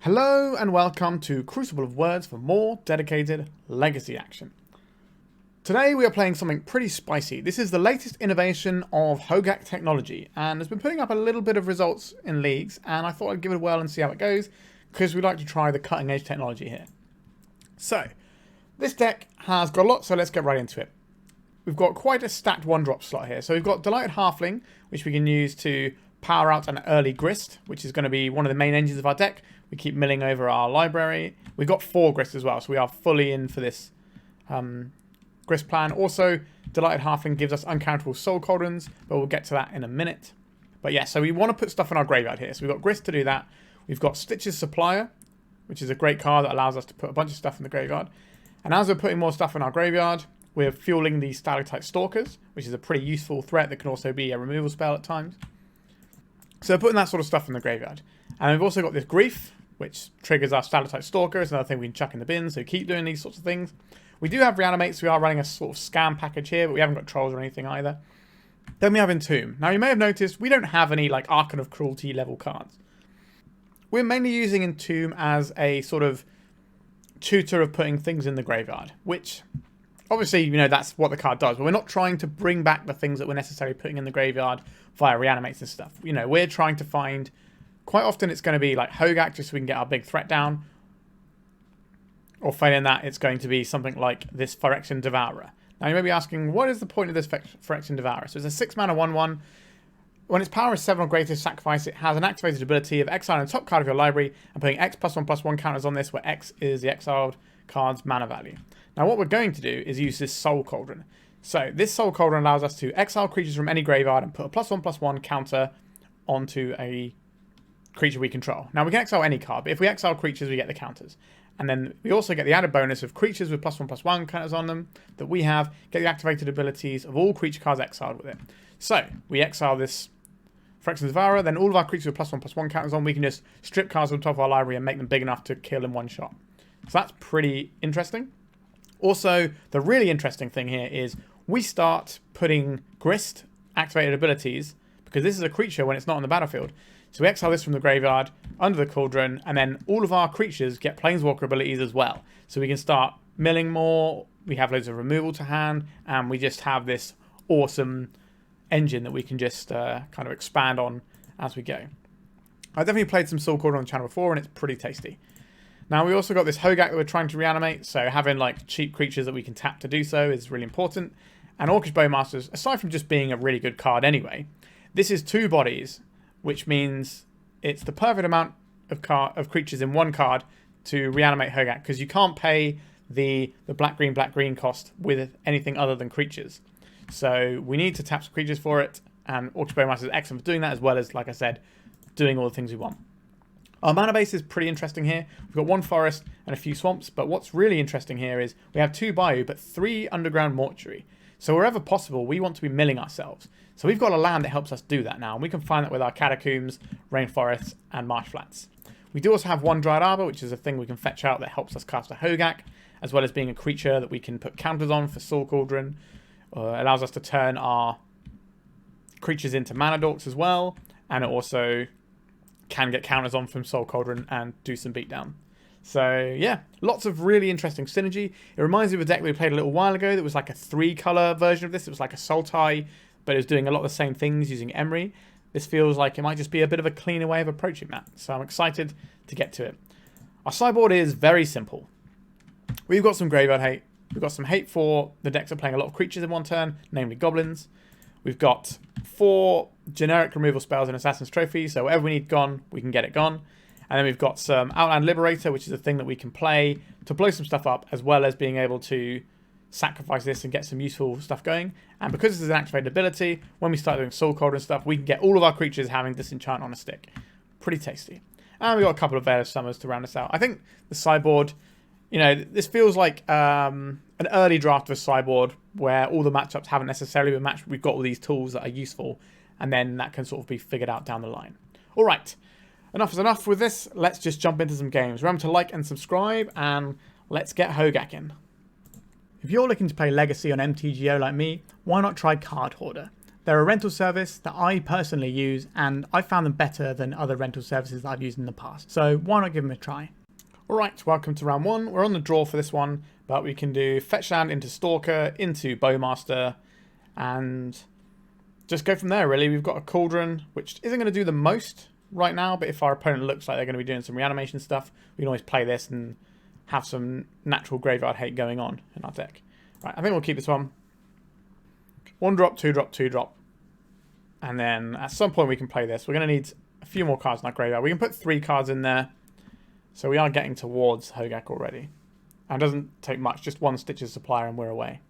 Hello and welcome to Crucible of Words for more dedicated legacy action. Today we are playing something pretty spicy. This is the latest innovation of Hogaak technology and has been putting up a little bit of results in leagues, and I thought I'd give it a whirl and see how it goes because we'd like to try the cutting edge technology here. So, this deck has got a lot, so let's get right into it. We've got quite a stacked one-drop slot here. So we've got Delighted Halfling, which we can use to power out an early Grist, which is going to be one of the main engines of our deck. We keep milling over our library. We've got 4 Grist as well, so we are fully in for this Grist plan. Also, Delighted Halfling gives us uncountable Soul Cauldrons, but we'll get to that in a minute. But yeah, so we want to put stuff in our graveyard here. So we've got Grist to do that. We've got Stitch's Supplier, which is a great card that allows us to put a bunch of stuff in the graveyard. And as we're putting more stuff in our graveyard, we're fueling the Stalactite Stalkers, which is a pretty useful threat that can also be a removal spell at times. So we're putting that sort of stuff in the graveyard. And we've also got this Grief, which triggers our Stalactite Stalker. It's another thing we can chuck in the bin, so keep doing these sorts of things. We do have Reanimate, so we are running a sort of scam package here, but we haven't got Trolls or anything either. Then we have Entomb. Now you may have noticed we don't have any like Archon of Cruelty level cards. We're mainly using Entomb as a sort of tutor of putting things in the graveyard, which obviously, you know, that's what the card does, but we're not trying to bring back the things that we're necessarily putting in the graveyard via Reanimates and stuff. You know, we're trying to find, quite often it's going to be like Hogaak just so we can get our big threat down, or failing that, it's going to be something like this Phyrexian Devourer. Now you may be asking, what is the point of this Phyrexian Devourer? So it's a 6 mana 1/1. When its power is 7 or greater, sacrifice it. Has an activated ability of exiling the top card of your library and putting X +1/+1 counters on this, where X is the exiled card's mana value. Now what we're going to do is use this Soul Cauldron. So this Soul Cauldron allows us to exile creatures from any graveyard and put a +1/+1 counter onto a creature we control. Now we can exile any card, but if we exile creatures, we get the counters. And then we also get the added bonus of creatures with +1/+1 counters on them that we have, get the activated abilities of all creature cards exiled with it. So we exile this Phyrexian Devourer, then all of our creatures with +1/+1 counters on, we can just strip cards from the top of our library and make them big enough to kill in one shot. So that's pretty interesting. Also, the really interesting thing here is we start putting Grist activated abilities, because this is a creature when it's not on the battlefield. So we exile this from the graveyard, under the Cauldron, and then all of our creatures get Planeswalker abilities as well. So we can start milling more, we have loads of removal to hand, and we just have this awesome engine that we can just kind of expand on as we go. I definitely played some Soul Cauldron on the channel before, and it's pretty tasty. Now we also got this Hogaak that we're trying to reanimate, so having like cheap creatures that we can tap to do so is really important. And Orcish Bowmasters, aside from just being a really good card anyway, this is 2 bodies, which means it's the perfect amount of creatures in one card to reanimate Hogaak, because you can't pay the black green cost with anything other than creatures. So we need to tap some creatures for it, and Orcish Bowmasters is excellent for doing that, as well as, like I said, doing all the things we want. Our mana base is pretty interesting here. We've got 1 forest and a few swamps, but what's really interesting here is we have 2 Bayou, but 3 Underground Mortuary. So wherever possible, we want to be milling ourselves. So we've got a land that helps us do that now, and we can find that with our Catacombs, Rainforests, and Marsh Flats. We do also have 1 Dryad Arbor, which is a thing we can fetch out that helps us cast a Hogaak, as well as being a creature that we can put counters on for Soul Cauldron. Allows us to turn our creatures into mana dorks as well, and it also can get counters on from Soul Cauldron and do some beatdown. So yeah, lots of really interesting synergy. It reminds me of a deck we played a little while ago that was like a 3-color version of this. It was like a Sultai, but it was doing a lot of the same things using Emery. This feels like it might just be a bit of a cleaner way of approaching that. So I'm excited to get to it. Our sideboard is very simple. We've got some graveyard hate. We've got some hate for the decks are playing a lot of creatures in one turn, namely goblins. We've got 4 generic removal spells in Assassin's Trophy, so whatever we need gone, we can get it gone. And then we've got some Outland Liberator, which is a thing that we can play to blow some stuff up, as well as being able to sacrifice this and get some useful stuff going. And because this is an activated ability, when we start doing Soul Cauldron stuff, we can get all of our creatures having Disenchant on a stick. Pretty tasty. And we've got a couple of Veil of Summers to round us out. I think the sideboard, you know, this feels like an early draft of a sideboard where all the matchups haven't necessarily been matched. We've got all these tools that are useful, and then that can sort of be figured out down the line. All right, enough is enough with this. Let's just jump into some games. Remember to like and subscribe, and let's get Hogaak in. If you're looking to play Legacy on MTGO like me, why not try Card Hoarder? They're a rental service that I personally use, and I found them better than other rental services that I've used in the past. So why not give them a try? Alright, welcome to round 1. We're on the draw for this one, but we can do fetch land into Stalker, into Bowmaster, and just go from there, really. We've got a Cauldron, which isn't going to do the most right now, but if our opponent looks like they're going to be doing some reanimation stuff, we can always play this and have some natural graveyard hate going on in our deck. Right, I think we'll keep this one. 1 drop, 2 drop, 2 drop. And then at some point we can play this. We're going to need a few more cards in our graveyard. We can put 3 cards in there. So we are getting towards Hogaak already. And it doesn't take much, just 1 Stitches Supplier and we're away.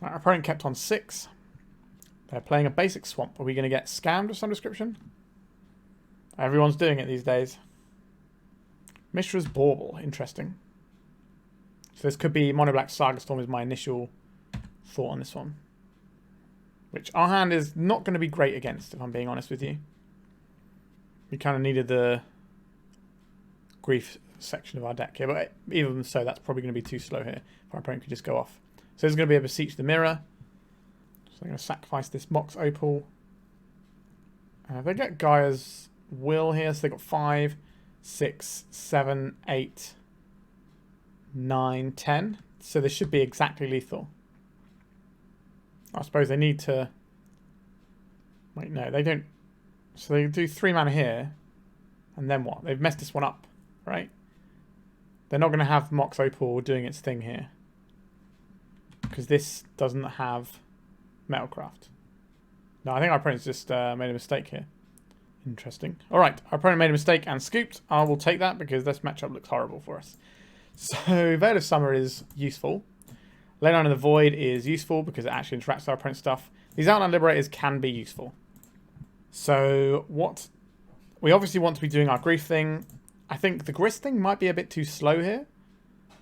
Right, our opponent kept on 6. They're playing a basic swamp. Are we going to get scammed of some description? Everyone's doing it these days. Mishra's Bauble, interesting. So this could be Mono Black Saga Storm is my initial thought on this one. Which our hand is not going to be great against, if I'm being honest with you. We kind of needed the grief section of our deck here, but even so, that's probably going to be too slow here. Our opponent could just go off. So there's going to be a Beseech the Mirror. So I'm going to sacrifice this Mox Opal. They get Gaia's Will here, so they've got 5, 6, 7, 8, 9, 10. So this should be exactly lethal. I suppose they need to... Wait, no, they don't... So they do 3 mana here, and then what? They've messed this one up, right? They're not going to have Mox Opal doing its thing here. Because this doesn't have Metalcraft. No, I think our opponent's just made a mistake here. Interesting. Alright, our opponent made a mistake and scooped. I will take that because this matchup looks horrible for us. So, Veil of Summer is useful. Leyline of the Void is useful because it actually interacts with our opponent's stuff. These Outland Liberators can be useful. So, what... We obviously want to be doing our grief thing. I think the Grist thing might be a bit too slow here.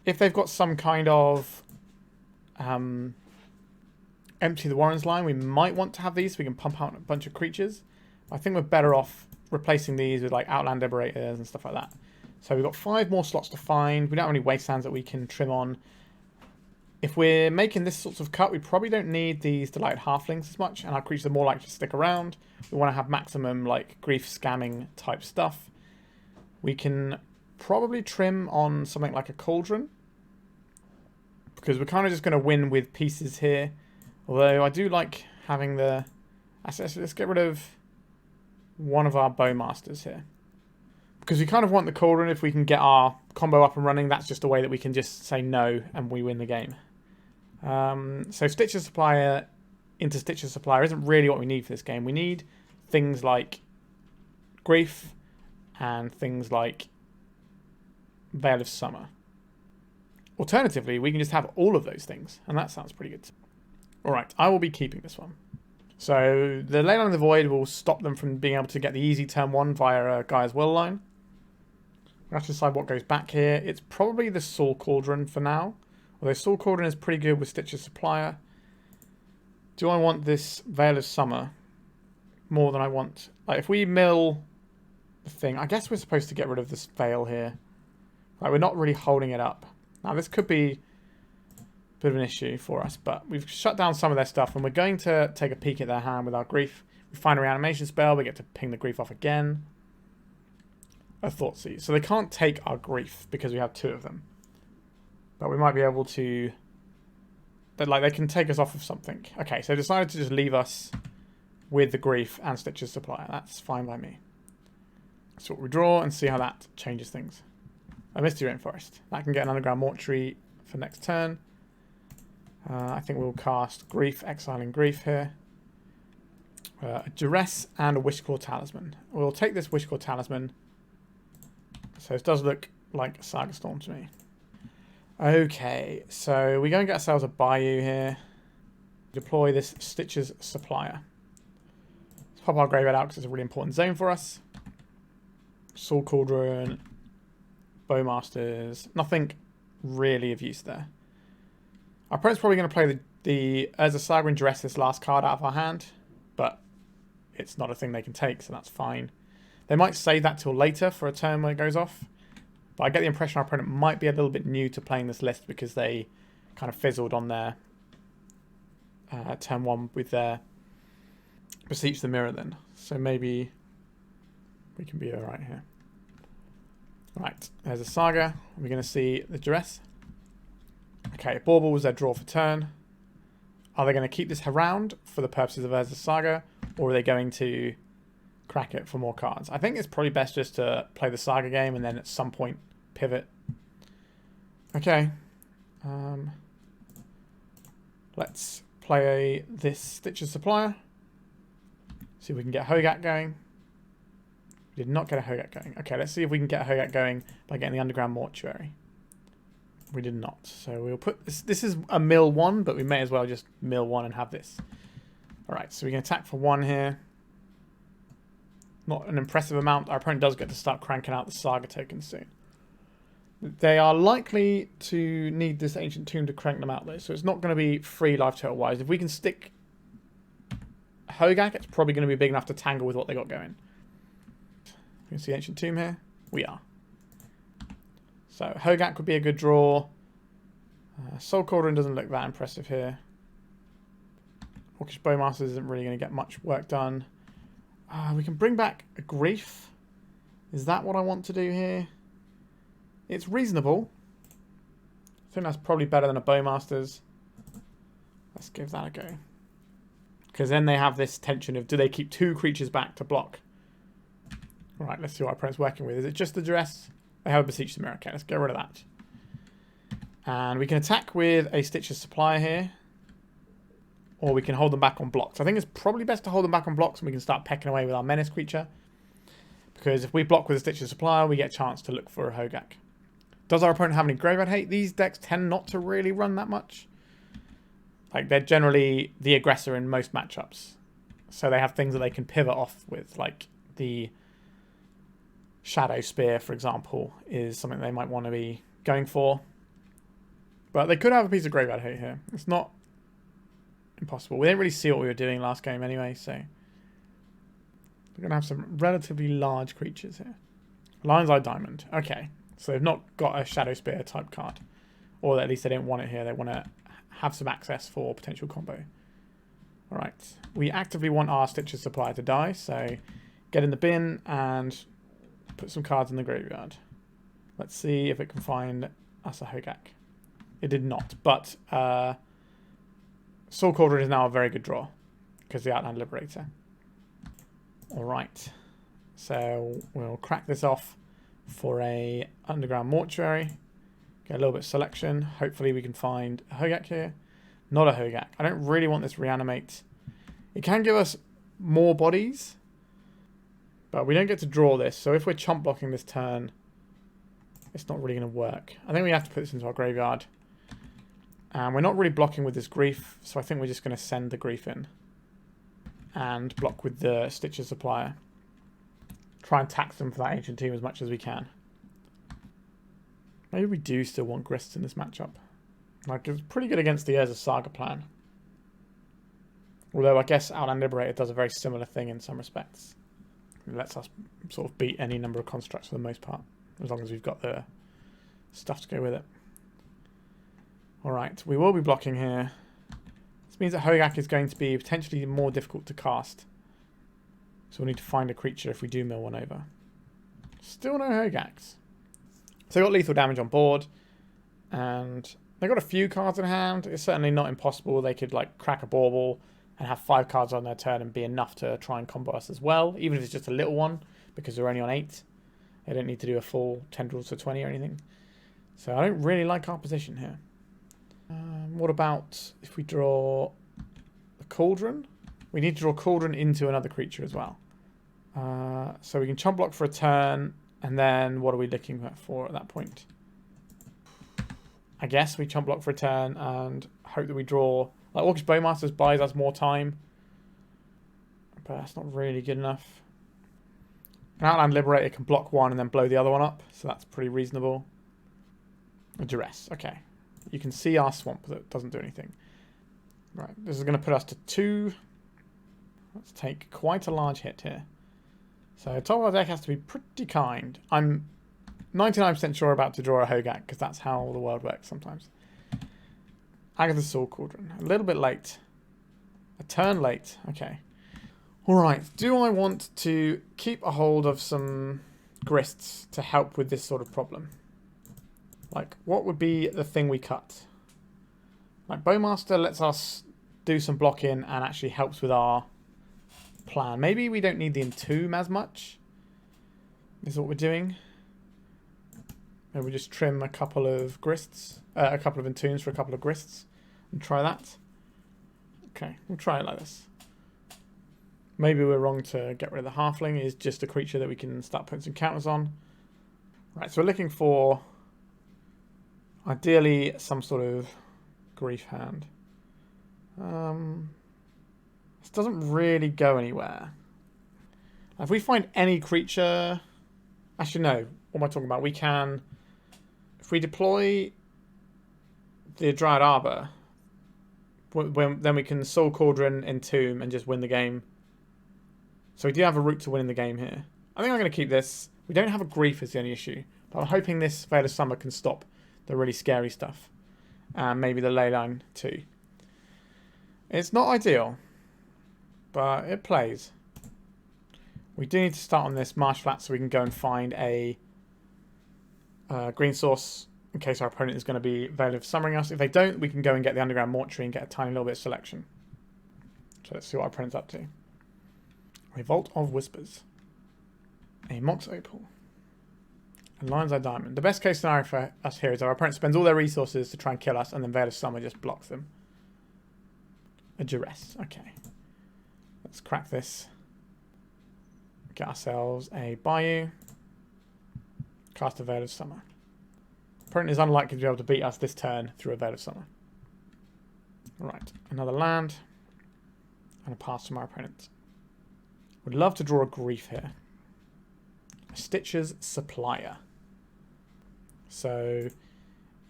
If they've got some kind of... Empty the Warrens line, we might want to have these so we can pump out a bunch of creatures. I think we're better off replacing these with like Outland Liberators and stuff like that. So we've got 5 more slots to find. We don't have any wastelands that we can trim on. If we're making this sort of cut, we probably don't need these Delighted Halflings as much, and our creatures are more likely to stick around. We want to have maximum like grief scamming type stuff. We can probably trim on something like a Cauldron, because we're kind of just going to win with pieces here. Although I do like having the... Let's get rid of one of our Bowmasters here. Because we kind of want the Cauldron. If we can get our combo up and running, that's just a way that we can just say no and we win the game. So Stitches Supplier into Stitches Supplier isn't really what we need for this game. We need things like Grief and things like Veil of Summer. Alternatively, we can just have all of those things, and that sounds pretty good. Alright, I will be keeping this one. So the Leyline of the Void will stop them from being able to get the easy turn 1 via Gaia's Will line. We have to decide what goes back here. It's probably the Soul Cauldron for now. Although Soul Cauldron is pretty good with Stitches Supplier. Do I want this Veil of Summer more than I want... Like, if we mill the thing... I guess we're supposed to get rid of this Veil here. Like, we're not really holding it up. Now, this could be a bit of an issue for us, but we've shut down some of their stuff, and we're going to take a peek at their hand with our Grief. We find a reanimation spell, we get to ping the Grief off again. A Thoughtseize. So they can't take our Grief because we have 2 of them. But we might be able to... Like, they can take us off of something. Okay, so they decided to just leave us with the Grief and Stitches Supplier. That's fine by me. So we draw and see how that changes things. A Misty Rainforest. That can get an Underground Mortuary for next turn. I think we'll cast Grief, exiling Grief here. A Duress and a Wishcore Talisman. We'll take this Wishcore Talisman. So it does look like a Saga Storm to me. Okay, so we're going to get ourselves a Bayou here. Deploy this Stitches Supplier. Let's pop our graveyard out because it's a really important zone for us. Soul Cauldron. Bowmasters. Nothing really of use there. Our opponent's probably going to play the Urza Saga and Duress this last card out of our hand, but it's not a thing they can take, so that's fine. They might save that till later for a turn when it goes off, but I get the impression our opponent might be a little bit new to playing this list because they kind of fizzled on their turn 1 with their Beseech the Mirror then. So maybe we can be alright here. Right, there's a Saga. We're going to see the Duress. Okay, Bauble was their draw for turn. Are they going to keep this around for the purposes of Urza's Saga, or are they going to crack it for more cards? I think it's probably best just to play the Saga game and then at some point pivot. Okay. Let's play this Stitcher's Supplier. See if we can get Hogaak going. We did not get a Hogaak going. Okay, let's see if we can get a Hogaak going by getting the Underground Mortuary. We did not. So we'll put this. This is a mill 1, but we may as well just mill 1 and have this. Alright, so we can attack for 1 here. Not an impressive amount. Our opponent does get to start cranking out the Saga tokens soon. They are likely to need this Ancient Tomb to crank them out though, so it's not going to be free life total wise. If we can stick Hogaak, it's probably going to be big enough to tangle with what they got going. You can see Ancient Tomb here. We are. So Hogaak would be a good draw. Soul Cauldron doesn't look that impressive here. Orcish Bowmasters isn't really going to get much work done. We can bring back a Grief. Is that what I want to do here? It's reasonable. I think that's probably better than a Bowmasters. Let's give that a go. Because then they have this tension of, do they keep 2 creatures back to block? Right, let's see what our opponent's working with. Is it just the Duress? They have a Beseech the Mirror. Okay, let's get rid of that. And we can attack with a Stitcher's Supplier here. Or we can hold them back on blocks. I think it's probably best to hold them back on blocks and we can start pecking away with our Menace creature. Because if we block with a Stitcher's Supplier, we get a chance to look for a Hogaak. Does our opponent have any Graveyard Hate? These decks tend not to really run that much. Like, they're generally the aggressor in most matchups. So they have things that they can pivot off with, like the Shadow Spear, for example, is something they might want to be going for. But they could have a piece of Graveyard Hate here. It's not impossible. We didn't really see what we were doing last game anyway, so we're going to have some relatively large creatures here. Lion's Eye Diamond. Okay, so they've not got a Shadow Spear type card. Or at least they don't want it here. They want to have some access for potential combo. Alright, we actively want our Stitcher's Supplier to die, so get in the bin and put some cards in the graveyard. Let's see if it can find us a Hogaak. It did not, but Soul Cauldron is now a very good draw because the Outland Liberator. Alright, so we'll crack this off for a Underground Mortuary. Get a little bit of selection. Hopefully we can find a Hogaak here. Not a Hogaak. I don't really want this Reanimate. It can give us more bodies, but we don't get to draw this. So if we're chump blocking this turn, it's not really going to work. I think we have to put this into our graveyard. And we're not really blocking with this Grief, so I think we're just going to send the Grief in. And block with the Stitcher's Supplier. Try and tax them for that Ancient Tomb as much as we can. Maybe we do still want Grist in this matchup. Like, it's pretty good against the Urza's Saga plan. Although I guess Outland Liberator does a very similar thing in some respects. It lets us sort of beat any number of constructs for the most part. As long as we've got the stuff to go with it. Alright, we will be blocking here. This means that Hogaak is going to be potentially more difficult to cast. So we'll need to find a creature if we do mill one over. Still no Hogaaks. So they got lethal damage on board. And they got a few cards in hand. It's certainly not impossible. They could like crack a bauble and have 5 cards on their turn and be enough to try and combo us as well. Even if it's just a little one, because they're only on 8. They don't need to do a full tendrils to 20 or anything. So I don't really like our position here. What about if we draw a Cauldron? We need to draw Cauldron into another creature as well. So we can chump block for a turn, and then what are we looking for at that point? I guess we chump block for a turn and hope that we draw. Like Orcish Bowmasters buys us more time, but that's not really good enough. An Outland Liberator can block one and then blow the other one up, so that's pretty reasonable. A Duress, okay. You can see our swamp that doesn't do anything. Right, this is going to put us to 2. Let's take quite a large hit here. So top of our deck has to be pretty kind. I'm 99% sure about to draw a Hogaak, because that's how the world works sometimes. Agatha's Soul Cauldron. A little bit late. A turn late. Okay. Alright, do I want to keep a hold of some Grists to help with this sort of problem? Like, what would be the thing we cut? Like, Bowmaster lets us do some blocking and actually helps with our plan. Maybe we don't need the Entomb as much. Is what we're doing. Maybe we just trim a couple of Grists, a couple of Entombs for a couple of Grists, and try that. Okay, we'll try it like this. Maybe we're wrong to get rid of the Halfling. It's just a creature that we can start putting some counters on. Right, so we're looking for ideally some sort of grief hand. This doesn't really go anywhere. If we find any creature... Actually, no. What am I talking about? We can... If we deploy the Dryad Arbor, then we can Soul Cauldron, Entomb, and just win the game. So we do have a route to winning the game here. I think I'm going to keep this. We don't have a grief is the only issue. But I'm hoping this Veil of Summer can stop the really scary stuff. And maybe the Leyline too. It's not ideal, but it plays. We do need to start on this Marsh Flats so we can go and find a green source in case our opponent is going to be Veil of Summering us. If they don't, we can go and get the Underground Mortuary and get a tiny little bit of selection. So let's see what our opponent's up to. Revolt of Whispers. A Mox Opal. And Lion's Eye Diamond. The best case scenario for us here is our opponent spends all their resources to try and kill us and then Veil of Summer just blocks them. A Duress. Okay. Let's crack this. Get ourselves a Bayou. Cast a Veil of Summer. Opponent is unlikely to be able to beat us this turn through a Veil of Summer. Right. Another land. And a pass from our opponent. Would love to draw a grief here. A Stitcher's Supplier. So,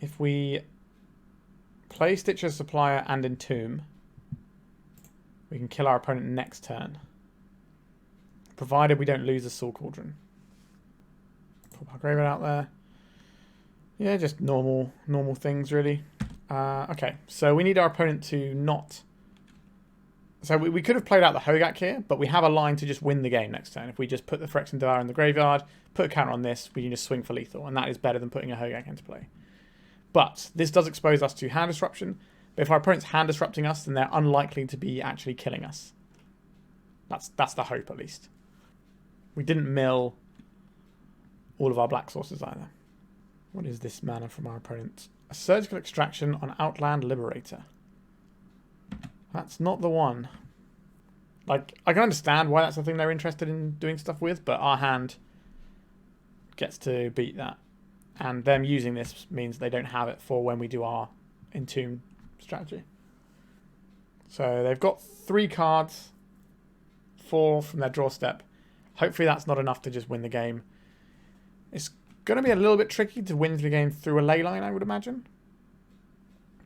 if we play Stitcher's Supplier and Entomb, we can kill our opponent next turn. Provided we don't lose a Soul Cauldron. Put our graveyard out there. Yeah, just normal things really. Okay, so we need our opponent to not... So we could have played out the Hogaak here, but we have a line to just win the game next turn. If we just put the Phyrexian Devourer in the graveyard, put a counter on this, we can just swing for lethal, and that is better than putting a Hogaak into play. But this does expose us to hand disruption. But if our opponent's hand disrupting us, then they're unlikely to be actually killing us. That's the hope, at least. We didn't mill all of our black sources either. What is this mana from our opponent? A Surgical Extraction on Outland Liberator. That's not the one. Like, I can understand why that's the thing they're interested in doing stuff with, but our hand gets to beat that. And them using this means they don't have it for when we do our Entomb strategy. So they've got 3 cards, 4 from their draw step. Hopefully that's not enough to just win the game. It's going to be a little bit tricky to win the game through a Leyline, I would imagine.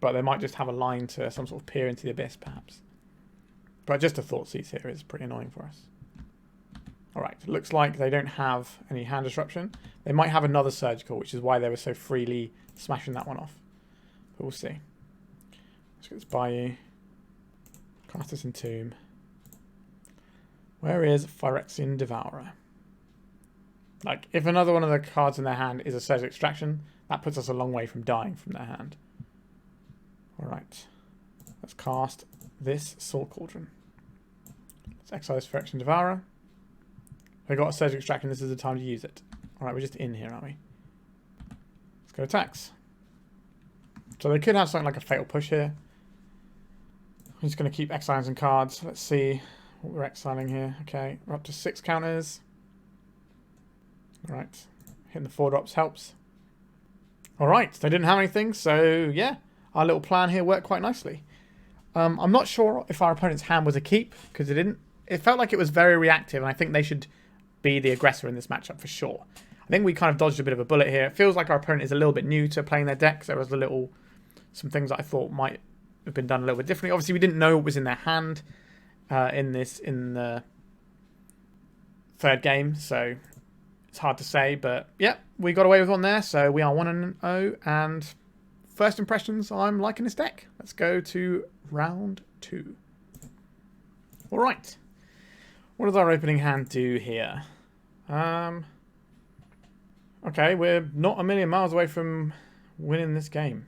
But they might just have a line to some sort of peer into the abyss, perhaps. But just a Thoughtseize here is pretty annoying for us. Alright, it looks like they don't have any hand disruption. They might have another Surgical, which is why they were so freely smashing that one off. But we'll see. Let's get this Bayou. Cast this Entomb. Where is Phyrexian Devourer? Like, if another one of the cards in their hand is a Surgical Extraction, that puts us a long way from dying from their hand. Alright. Let's cast this Soul Cauldron. Let's exile this Phyrexian Devourer. If they got a Surgical Extraction, this is the time to use it. Alright, we're just in here, aren't we? Let's go attacks. So they could have something like a Fatal Push here. I'm just going to keep exiling some cards. Let's see what we're exiling here. Okay, we're up to 6 counters. Alright, hitting the 4 drops helps. Alright, they didn't have anything, so yeah, our little plan here worked quite nicely. I'm not sure if our opponent's hand was a keep, because it didn't. It felt like it was very reactive, and I think they should be the aggressor in this matchup for sure. I think we kind of dodged a bit of a bullet here. It feels like our opponent is a little bit new to playing their decks. There was some things that I thought might have been done a little bit differently. Obviously, we didn't know what was in their hand in the third game, so it's hard to say. But yeah, we got away with one there, so we are 1-0. And first impressions, I'm liking this deck. Let's go to round 2. All right. What does our opening hand do here? Okay, we're not a million miles away from winning this game.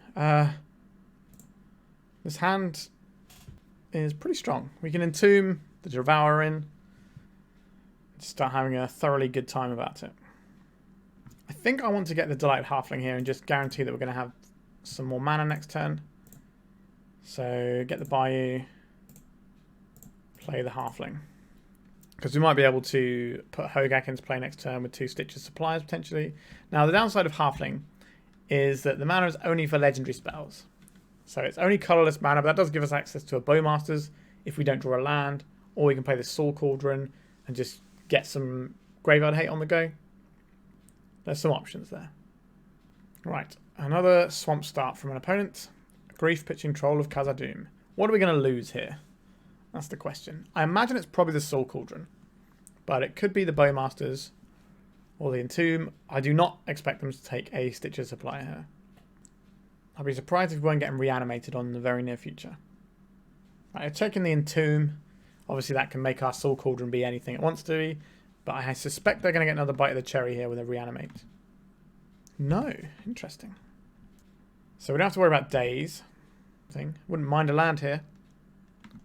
This hand is pretty strong. We can Entomb the Devourer in. Start having a thoroughly good time about it. I think I want to get the Delighted Halfling here and just guarantee that we're going to have some more mana next turn. So get the Bayou, play the Halfling. Because we might be able to put Hogaak into play next turn with 2 Stitches Suppliers potentially. Now the downside of Halfling is that the mana is only for legendary spells. So it's only colourless mana, but that does give us access to a Bowmasters if we don't draw a land. Or we can play the Soul Cauldron and just get some graveyard hate on the go. There's some options there. Right, another swamp start from an opponent. Grief pitching Troll of Khazad-dûm. What are we going to lose here? That's the question. I imagine it's probably the Soul Cauldron. But it could be the Bowmasters or the Entomb. I do not expect them to take a Stitcher Supplier here. I'll be surprised if we won't get them reanimated on in the very near future. Right, taking the Entomb. Obviously that can make our Soul Cauldron be anything it wants to be. But I suspect they're going to get another bite of the cherry here with a Reanimate. No. Interesting. So we don't have to worry about days. Wouldn't mind a land here.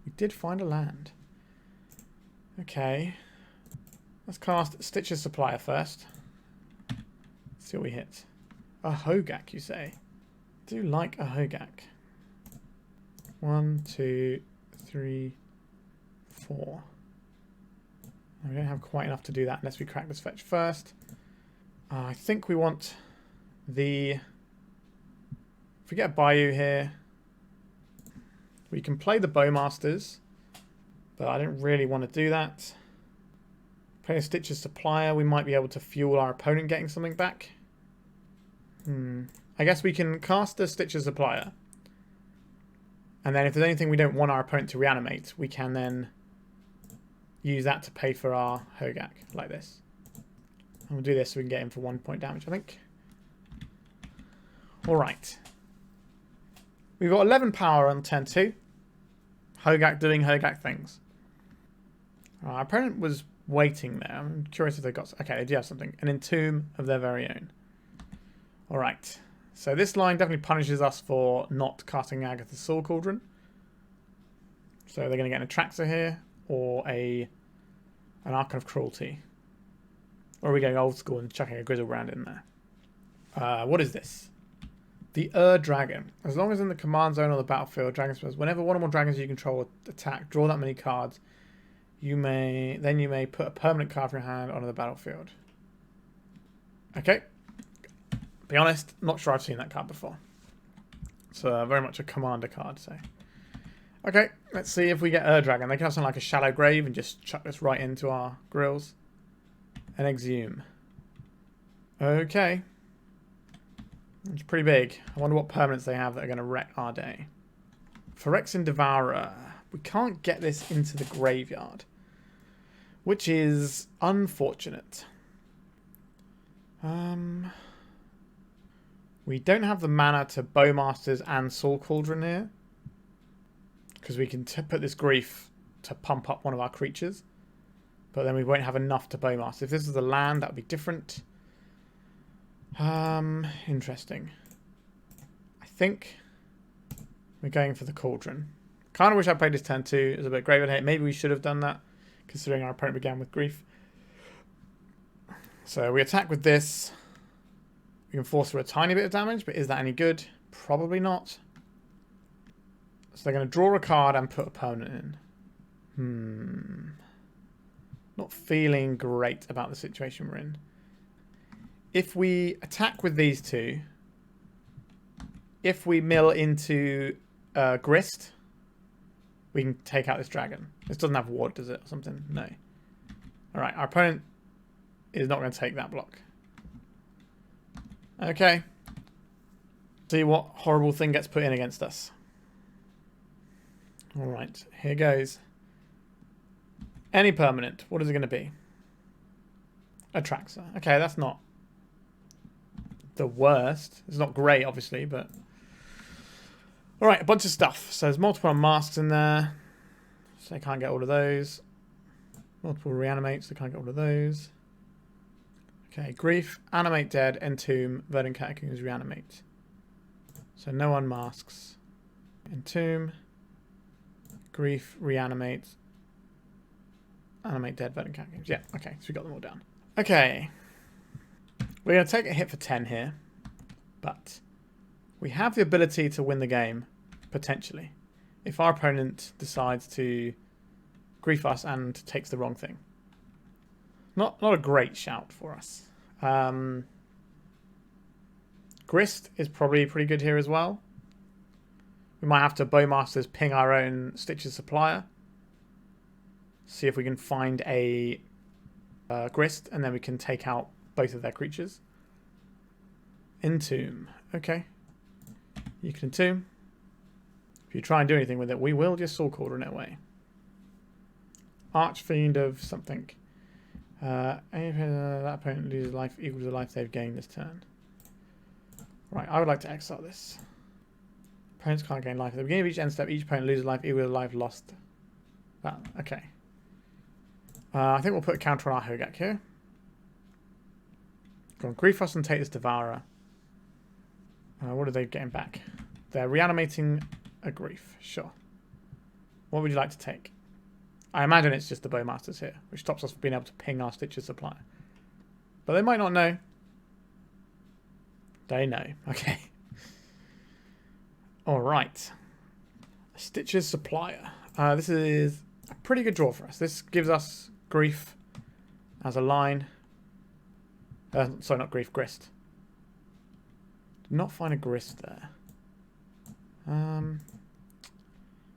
We did find a land. Okay. Let's cast Stitcher's Supplier first. Let's see what we hit. A Hogaak, you say? Do like a Hogaak. 1, 2, 3, 4. We don't have quite enough to do that unless we crack this fetch first. I think we want the... If we get a Bayou here, we can play the Bowmasters, but I don't really want to do that. Play a Stitcher's Supplier, we might be able to fuel our opponent getting something back. I guess we can cast a Stitcher's Supplier. And then if there's anything we don't want our opponent to reanimate, we can then use that to pay for our Hogaak, like this. And we'll do this so we can get him for 1 point damage, I think. Alright. We've got 11 power on turn 2. Hogaak doing Hogaak things. Our opponent was waiting there. I'm curious if they got... Okay, they do have something. An Entomb of their very own. Alright. So this line definitely punishes us for not casting Agatha's Soul Cauldron. So they're going to get an Atraxa here. Or an Archon of Cruelty. Or are we going old school and chucking a Grizzlebrand in there? What is this? The Dragon. As long as in the command zone or the battlefield, dragon spells. Whenever one or more dragons you control attack, draw that many cards. You may put a permanent card from your hand onto the battlefield. Okay. Be honest, not sure I've seen that card before. It's very much a commander card, so. Okay, let's see if we get Dragon. They can have something like a Shallow Grave and just chuck this right into our grills. And Exhume. Okay. It's pretty big. I wonder what permanents they have that are going to wreck our day. Phyrexian Devourer. We can't get this into the graveyard. Which is unfortunate. We don't have the mana to Bowmasters and Soul Cauldron here. Because we can put this Grief to pump up one of our creatures. But then we won't have enough to Bowmaster. If this was the land, that would be different. Interesting. I think we're going for the Cauldron. Kind of wish I played this turn 2. It was a bit graveyard hate. Maybe we should have done that, considering our opponent began with Grief. So we attack with this. We can force through a tiny bit of damage, but is that any good? Probably not. So they're going to draw a card and put a permanent in. Not feeling great about the situation we're in. If we attack with these two, if we mill into Grist, we can take out this dragon. This doesn't have ward, does it? Or something? No. Alright, our opponent is not going to take that block. Okay. See what horrible thing gets put in against us. Alright, here goes. Any permanent. What is it going to be? Atraxa. Okay, that's not the worst. It's not great, obviously, but... Alright, a bunch of stuff. So there's multiple masks in there. So I can't get all of those. Multiple reanimates, so can't get all of those. Okay, Grief, Animate Dead, Entomb, Verdant Catacombs, Reanimate. So no unmasks. Entomb, Grief, Reanimate, Animate Dead, Verdant Catacombs. Yeah, okay, so we got them all down. Okay. We're going to take a hit for 10 here, but we have the ability to win the game, potentially, if our opponent decides to grief us and takes the wrong thing. Not a great shout for us. Grist is probably pretty good here as well. We might have to Bowmasters ping our own Stitches Supplier. See if we can find a Grist, and then we can take out both of their creatures. Entomb. Okay. You can Entomb. If you try and do anything with it, we will just Soul Cauldron it away. Archfiend of something. That opponent loses life equal to the life they've gained this turn. Right, I would like to exile this. Opponents can't gain life. At the beginning of each end step, each opponent loses life equal to the life lost. That, okay. I think we'll put a counter on our Hogaak here. Go on, grief us and take this Devourer. What are they getting back? They're reanimating a Grief. Sure. What would you like to take? I imagine it's just the Bowmasters here, which stops us from being able to ping our Stitches Supplier. But they might not know. They know. Okay. Alright. Stitches Supplier. This is a pretty good draw for us. This gives us Grief as a line. Sorry, not Grief, Grist. Did not find a Grist there.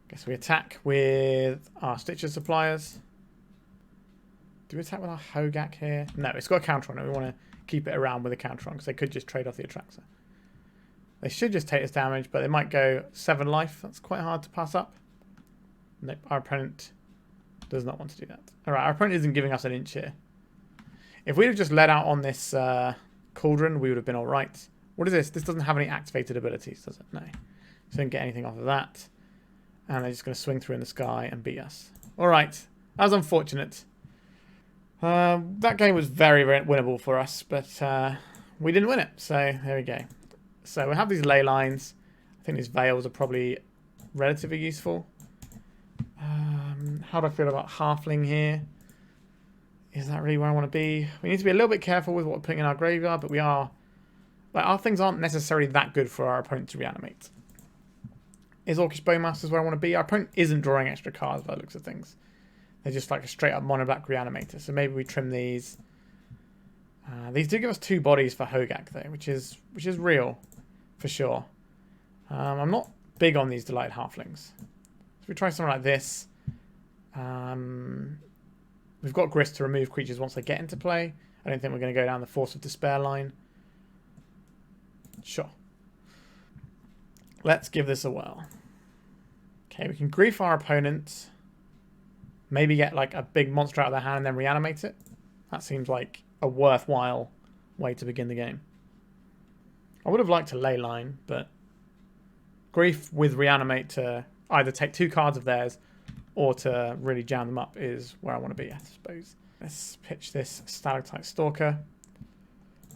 Guess we attack with our Stitches Suppliers. Do we attack with our Hogaak here? No, it's got a counter on it. We want to keep it around with a counter on because they could just trade off the Attractor. They should just take this damage, but they might go 7 life. That's quite hard to pass up. Nope, our opponent does not want to do that. Alright, our opponent isn't giving us an inch here. If we'd have just let out on this Cauldron, we would have been alright. What is this? This doesn't have any activated abilities, does it? No. So don't get anything off of that. And they're just going to swing through in the sky and beat us. Alright, that was unfortunate. That game was very, very winnable for us, but we didn't win it. So there we go. So we have these ley lines. I think these veils are probably relatively useful. How do I feel about Halfling here? Is that really where I want to be? We need to be a little bit careful with what we're putting in our graveyard, but we are... Like, our things aren't necessarily that good for our opponent to reanimate. Is Orcish Bowmasters where I want to be? Our opponent isn't drawing extra cards by the looks of things. They're just like a straight up mono black reanimator. So maybe we trim these. These do give us 2 bodies for Hogaak though, which is real for sure. I'm not big on these Delighted Halflings. So we try something like this. We've got Grist to remove creatures once they get into play. I don't think we're going to go down the Force of Despair line. Sure. Let's give this a whirl. Okay, we can grief our opponent. Maybe get like a big monster out of their hand and then reanimate it. That seems like a worthwhile way to begin the game. I would have liked to Leyline, but grief with reanimate to either take 2 cards of theirs or to really jam them up is where I want to be, I suppose. Let's pitch this Stalactite Stalker.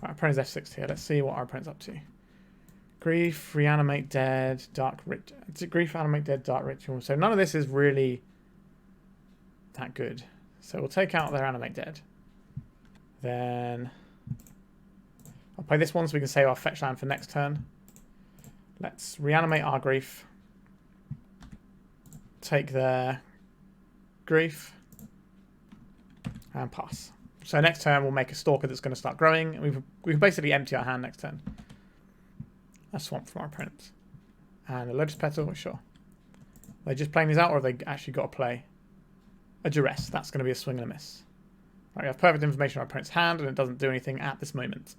Our opponent's F6 here. Let's see what our opponent's up to. Grief, Reanimate Dead, Dark Ritual. Grief, Animate Dead, Dark Ritual. So none of this is really that good. So we'll take out their Animate Dead. Then I'll play this one so we can save our fetch land for next turn. Let's reanimate our Grief. Take their Grief. And pass. So next turn we'll make a Stalker that's going to start growing. And we can basically empty our hand next turn. A Swamp from our opponent. And a Lotus Petal, sure. They're just playing these out, or have they actually got to play a Duress? That's going to be a swing and a miss. Right, we have perfect information on our opponent's hand, and it doesn't do anything at this moment.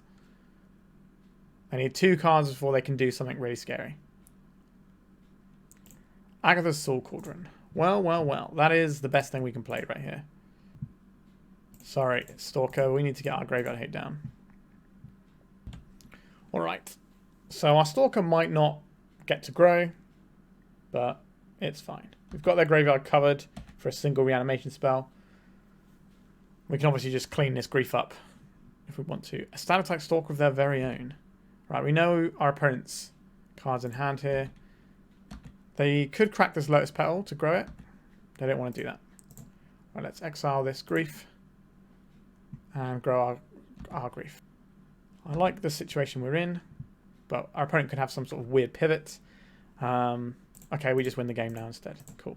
They need 2 cards before they can do something really scary. Agatha's Soul Cauldron. Well, well, well. That is the best thing we can play right here. Sorry, Stalker. We need to get our graveyard hate down. Alright. So our Stalker might not get to grow, but it's fine. We've got their graveyard covered for a single reanimation spell. We can obviously just clean this grief up if we want to. A Stalactite Stalker of their very own. Right, we know our opponent's cards in hand here. They could crack this Lotus Petal to grow it. They don't want to do that. Right, let's exile this grief and grow our grief. I like the situation we're in, but our opponent could have some sort of weird pivot. Okay, we just win the game now instead. Cool.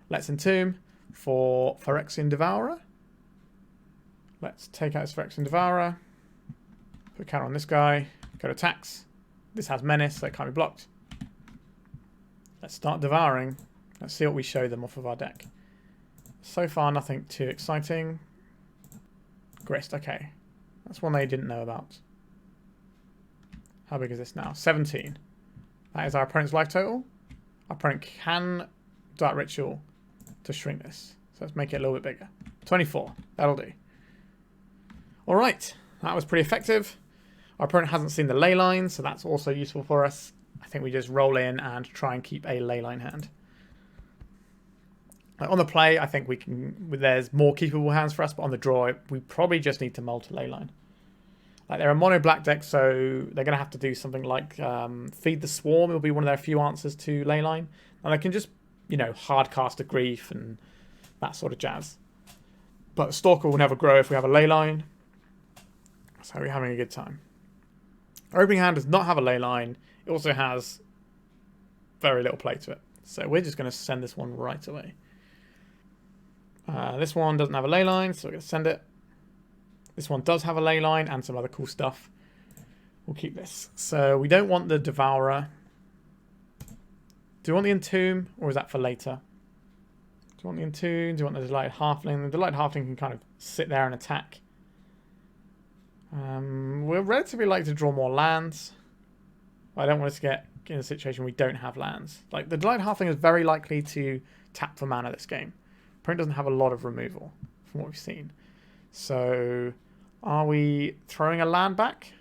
Let's Entomb for Phyrexian Devourer. Let's take out this Phyrexian Devourer. Put a counter on this guy. Go to attacks. This has Menace, so it can't be blocked. Let's start devouring. Let's see what we show them off of our deck. So far, nothing too exciting. Grist, okay. That's one they didn't know about. How big is this now? 17. That is our opponent's life total. Our opponent can Dark Ritual to shrink this. So let's make it a little bit bigger. 24. That'll do. Alright. That was pretty effective. Our opponent hasn't seen the Leyline, so that's also useful for us. I think we just roll in and try and keep a Leyline hand. On the play, I think we can. There's more keepable hands for us, but on the draw, we probably just need to mull to Leyline. Like they're a mono black deck, so they're going to have to do something like Feed the Swarm. It'll be one of their few answers to Leyline, and they can just, you know, hard cast a grief and that sort of jazz. But Stalker will never grow if we have a Leyline, so we're having a good time. Our opening hand does not have a Leyline. It also has very little play to it, so we're just going to send this one right away. This one doesn't have a Leyline, so we're going to send it. This one does have a Leyline and some other cool stuff. We'll keep this. So we don't want the Devourer. Do you want the Entomb, or is that for later? Do you want the Entomb? Do you want the Delighted Halfling? The Delighted Halfling can kind of sit there and attack. We're relatively likely to draw more lands. I don't want us to get in a situation where we don't have lands. Like, the Delighted Halfling is very likely to tap for mana this game. Opponent doesn't have a lot of removal from what we've seen. So, are we throwing a land back?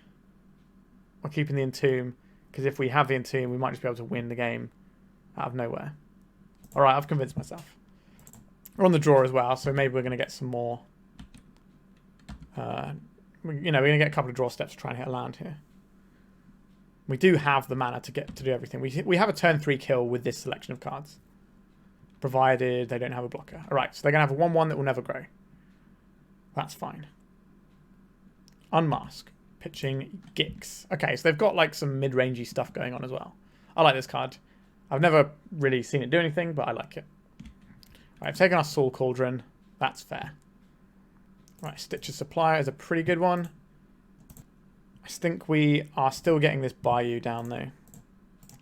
Or keeping the Entomb? Because if we have the Entomb, we might just be able to win the game out of nowhere. Alright, I've convinced myself. We're on the draw as well, so maybe we're going to get some more... you know, we're going to get a couple of draw steps to try and hit a land here. We do have the mana to do everything. We have a turn 3 kill with this selection of cards. Provided they don't have a blocker. Alright, so they're going to have a 1-1 that will never grow. That's fine. Unmask. Pitching Gix. Okay, so they've got like some mid-rangey stuff going on as well. I like this card. I've never really seen it do anything, but I like it. Alright, I've taken our Soul Cauldron. That's fair. Right, Stitcher's Supplier is a pretty good one. I think we are still getting this Bayou down though.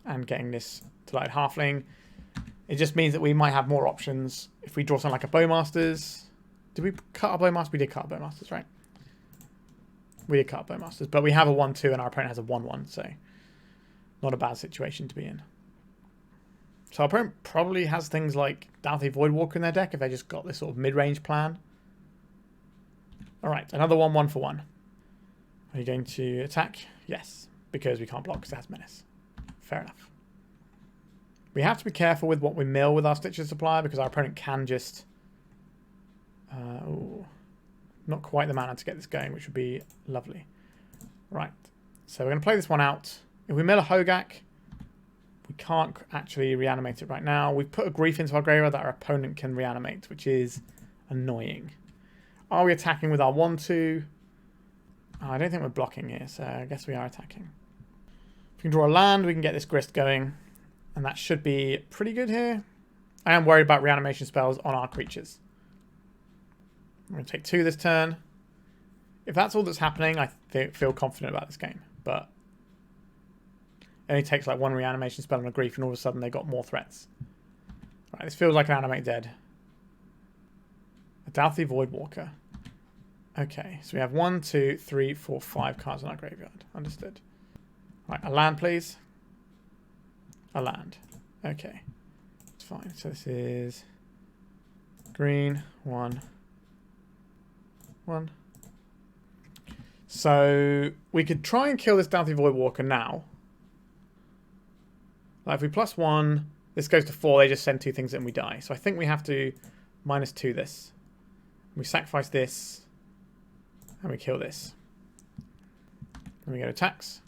And getting this Delighted Halfling. It just means that we might have more options if we draw something like a Bowmasters. Did we cut our Bowmasters? We did cut our Bowmasters, right? We did cut our Bowmasters. But we have a 1-2 and our opponent has a 1-1, so not a bad situation to be in. So our opponent probably has things like Dowthy Voidwalker in their deck if they just got this sort of mid-range plan. Alright, another 1-1 for 1. Are you going to attack? Yes, because we can't block because it has Menace. Fair enough. We have to be careful with what we mill with our Stitcher Supplier because our opponent can just... not quite the mana to get this going, which would be lovely. Right, so we're going to play this one out. If we mill a Hogaak, we can't actually reanimate it right now. We've put a grief into our graveyard that our opponent can reanimate, which is annoying. Are we attacking with our 1-2? I don't think we're blocking here, so I guess we are attacking. If we can draw a land, we can get this Grist going. And that should be pretty good here. I am worried about reanimation spells on our creatures. I'm going to take 2 this turn. If that's all that's happening, I feel confident about this game. But it only takes like 1 reanimation spell on a grief and all of a sudden they got more threats. Right, this feels like an Animate Dead. A Dowthy Voidwalker. Okay, so we have 1, 2, 3, 4, 5 cards in our graveyard. Understood. Right, a land, please. A land. Okay. It's fine. So this is green, 1, 1. So we could try and kill this Dowthy Voidwalker now. Like if we +1, this goes to 4, they just send 2 things and we die. So I think we have to -2 this. We sacrifice this. And we kill this. Then we go to attacks.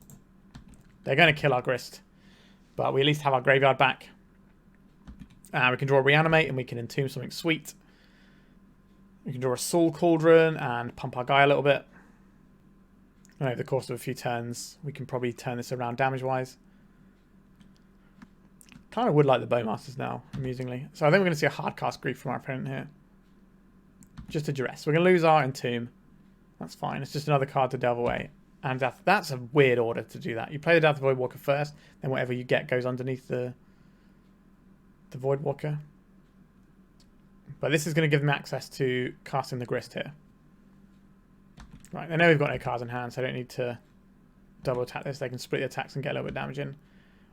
They're going to kill our Grist. But we at least have our graveyard back. We can draw a Reanimate and we can Entomb something sweet. We can draw a Soul Cauldron and pump our guy a little bit. And over the course of a few turns, we can probably turn this around damage-wise. Kind of would like the Bowmasters now, amusingly. So I think we're going to see a hard cast Grief from our opponent here. Just a duress. We're going to lose our Entomb. That's fine. It's just another card to delve away. And that's a weird order to do that. You play the Death Voidwalker first, then whatever you get goes underneath the Voidwalker. But this is going to give them access to casting the Grist here. Right, they know we've got no cards in hand, so I don't need to double attack this. They can split the attacks and get a little bit of damage in.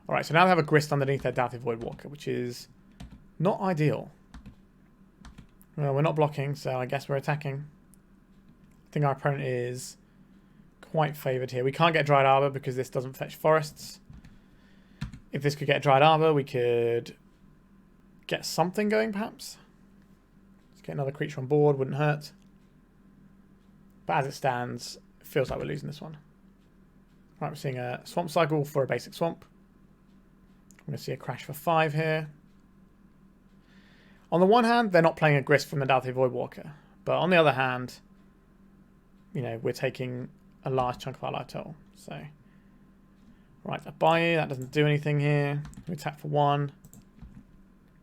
Alright, so now they have a Grist underneath their Death Voidwalker, which is not ideal. Well, we're not blocking, so I guess we're attacking. I think our opponent is quite favoured here. We can't get Dryad Arbor because this doesn't fetch forests. If this could get Dryad Arbor, we could get something going, perhaps. Let's get another creature on board, wouldn't hurt. But as it stands, it feels like we're losing this one. Right, we're seeing a Swamp Cycle for a basic Swamp. I'm going to see a Crash for 5 here. On the one hand, they're not playing a Grist from the Death Voidwalker. But on the other hand, you know, we're taking a large chunk of our life total. So, right, a Bayou, that doesn't do anything here. We attack for 1.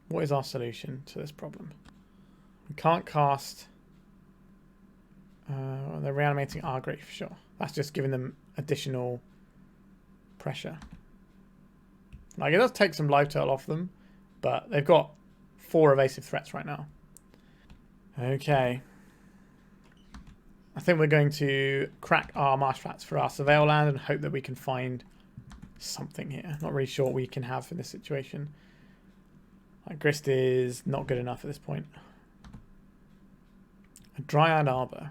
What is our solution to this problem? We can't cast. They're reanimating our Grief, sure. That's just giving them additional pressure. Like, it does take some life total off them, but they've got 4 evasive threats right now. Okay. I think we're going to crack our Marsh Flats for our Surveil land and hope that we can find something here. Not really sure what we can have in this situation. Like, Grist is not good enough at this point. A Dryad Arbor.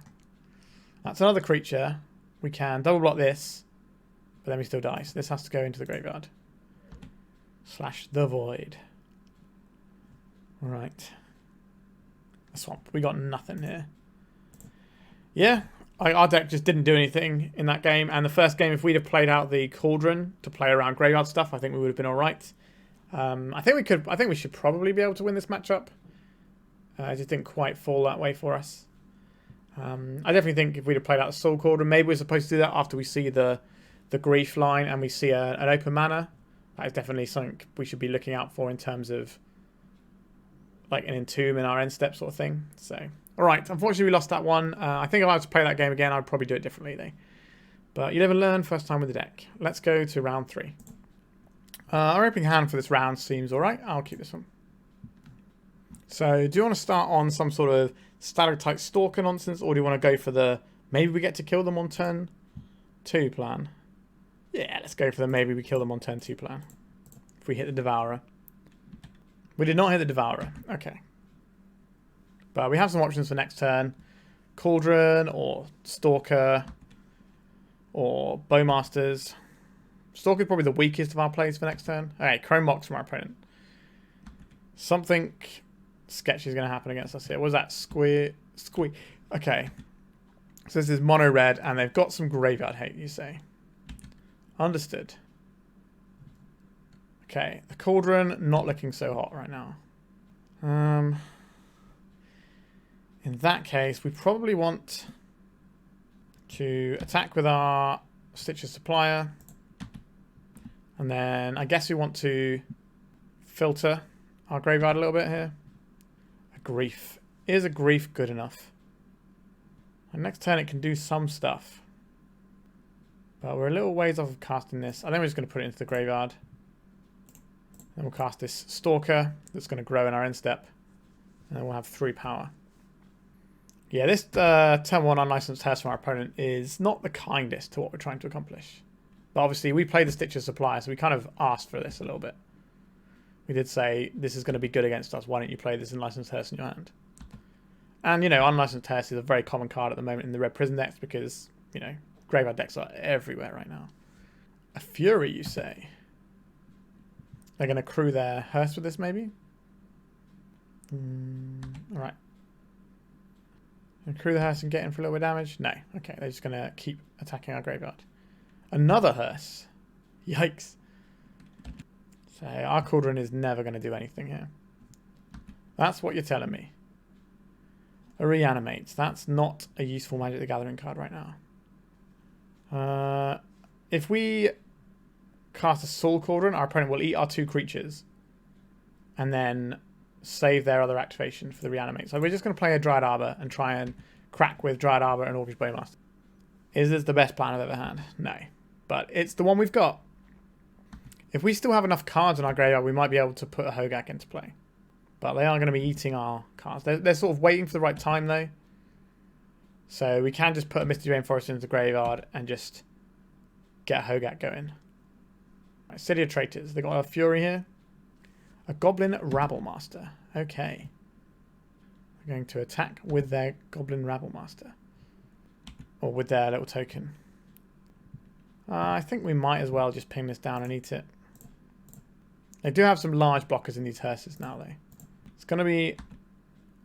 That's another creature. We can double block this, but then we still die. So this has to go into the graveyard. / the void. Right. A swamp. We got nothing here. Yeah, our deck just didn't do anything in that game. And the first game, if we'd have played out the Cauldron to play around graveyard stuff, I think we would have been all right. I think we should probably be able to win this matchup. It just didn't quite fall that way for us. I definitely think if we'd have played out the Soul Cauldron, maybe we're supposed to do that after we see the Grief line and we see an open mana. That is definitely something we should be looking out for in terms of like an Entomb in our end step sort of thing. So, all right. Unfortunately, we lost that one. I think if I was to play that game again, I'd probably do it differently though. But you live and learn, first time with the deck. Let's go to round 3. Our opening hand for this round seems all right. I'll keep this one. So, do you want to start on some sort of Stalactite Stalker nonsense, or do you want to go for the maybe we get to kill them on turn 2 plan? Yeah, let's go for the maybe we kill them on turn 2 plan. If we hit the Devourer. We did not hit the Devourer. Okay. But we have some options for next turn. Cauldron or Stalker or Bowmasters. Stalker is probably the weakest of our plays for next turn. Okay, Chrome Mox from our opponent. Something sketchy is going to happen against us here. What was that? Squee. Okay. So this is mono red and they've got some graveyard hate, you say. Understood. Okay, the Cauldron not looking so hot right now. In that case, we probably want to attack with our Stitcher's Supplier. And then I guess we want to filter our graveyard a little bit here. A Grief. Is a Grief good enough? And next turn it can do some stuff. But we're a little ways off of casting this. I think we're just going to put it into the graveyard. Then we'll cast this Stalker that's going to grow in our end step. And then we'll have 3 power. Yeah, this turn 1 unlicensed test from our opponent is not the kindest to what we're trying to accomplish. But obviously we played the Stitcher Supplier, so we kind of asked for this a little bit. We did say, this is going to be good against us. Why don't you play this unlicensed test in your hand? And, you know, unlicensed test is a very common card at the moment in the Red Prison decks because, you know, graveyard decks are everywhere right now. A Fury, you say? They're going to crew their hearse with this, maybe? Alright. Accrue the hearse and get in for a little bit of damage? No. Okay, they're just going to keep attacking our graveyard. Another hearse. Yikes. So our Cauldron is never going to do anything here. That's what you're telling me. A Reanimate. That's not a useful Magic the Gathering card right now. If we cast a Soul Cauldron, our opponent will eat our 2 creatures. And then save their other activation for the Reanimate. So we're just going to play a Dryad Arbor and try and crack with Dryad Arbor and Orcish Bowmasters. Is this the best plan I've ever had? No. But it's the one we've got. If we still have enough cards in our graveyard, we might be able to put a Hogaak into play. But they are going to be eating our cards. They're sort of waiting for the right time, though. So we can just put a Misty Rainforest into the graveyard and just get a Hogaak going. Right, City of Traitors. They've got a Fury here. A Goblin Rabblemaster. Okay. We're going to attack with their Goblin Rabblemaster. Or with their little token. I think we might as well just ping this down and eat it. They do have some large blockers in these hearses now, though. It's going to be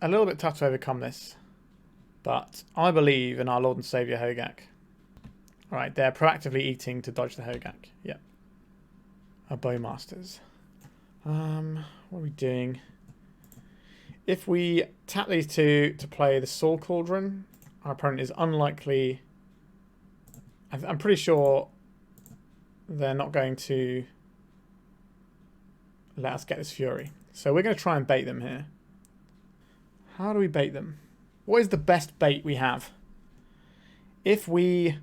a little bit tough to overcome this. But I believe in our Lord and Saviour Hogaak. Alright, they're proactively eating to dodge the Hogaak. Yep. Our Bowmasters. What are we doing? If we tap these 2 to play the Soul Cauldron, our opponent is unlikely... I'm pretty sure they're not going to let us get this Fury. So we're going to try and bait them here. How do we bait them? What is the best bait we have? If we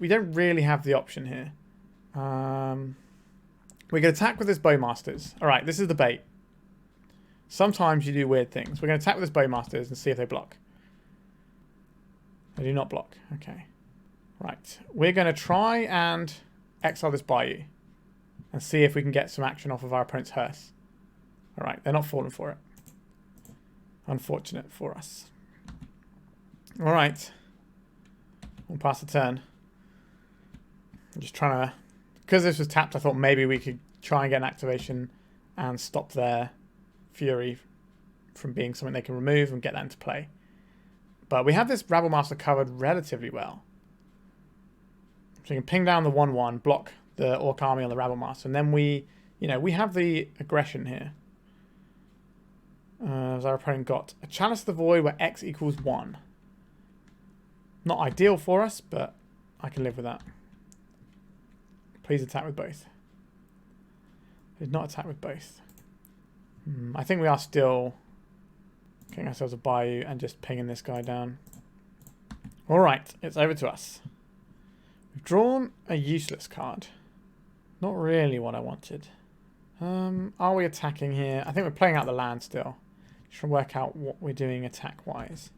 don't really have the option here. We can attack with this Bowmasters. Alright, this is the bait. Sometimes you do weird things. We're going to attack with this Bowmasters and see if they block. They do not block. Okay. Right. We're going to try and exile this Bayou. And see if we can get some action off of our opponent's hearse. Alright, they're not falling for it. Unfortunate for us. Alright. We'll pass the turn. I'm just trying to... Because this was tapped, I thought maybe we could try and get an activation and stop their Fury from being something they can remove and get that into play. But we have this Rabblemaster covered relatively well. So you can ping down the 1/1, block the Orc Army on the Rabblemaster, and then we have the aggression here. As our opponent got a Chalice of the Void where X equals 1. Not ideal for us, but I can live with that. Please attack with both. Did not attack with both. I think we are still getting ourselves a Bayou and just pinging this guy down. Alright, it's over to us. We've drawn a useless card. Not really what I wanted. Are we attacking here? I think we're playing out the land still. Just trying to work out what we're doing attack-wise.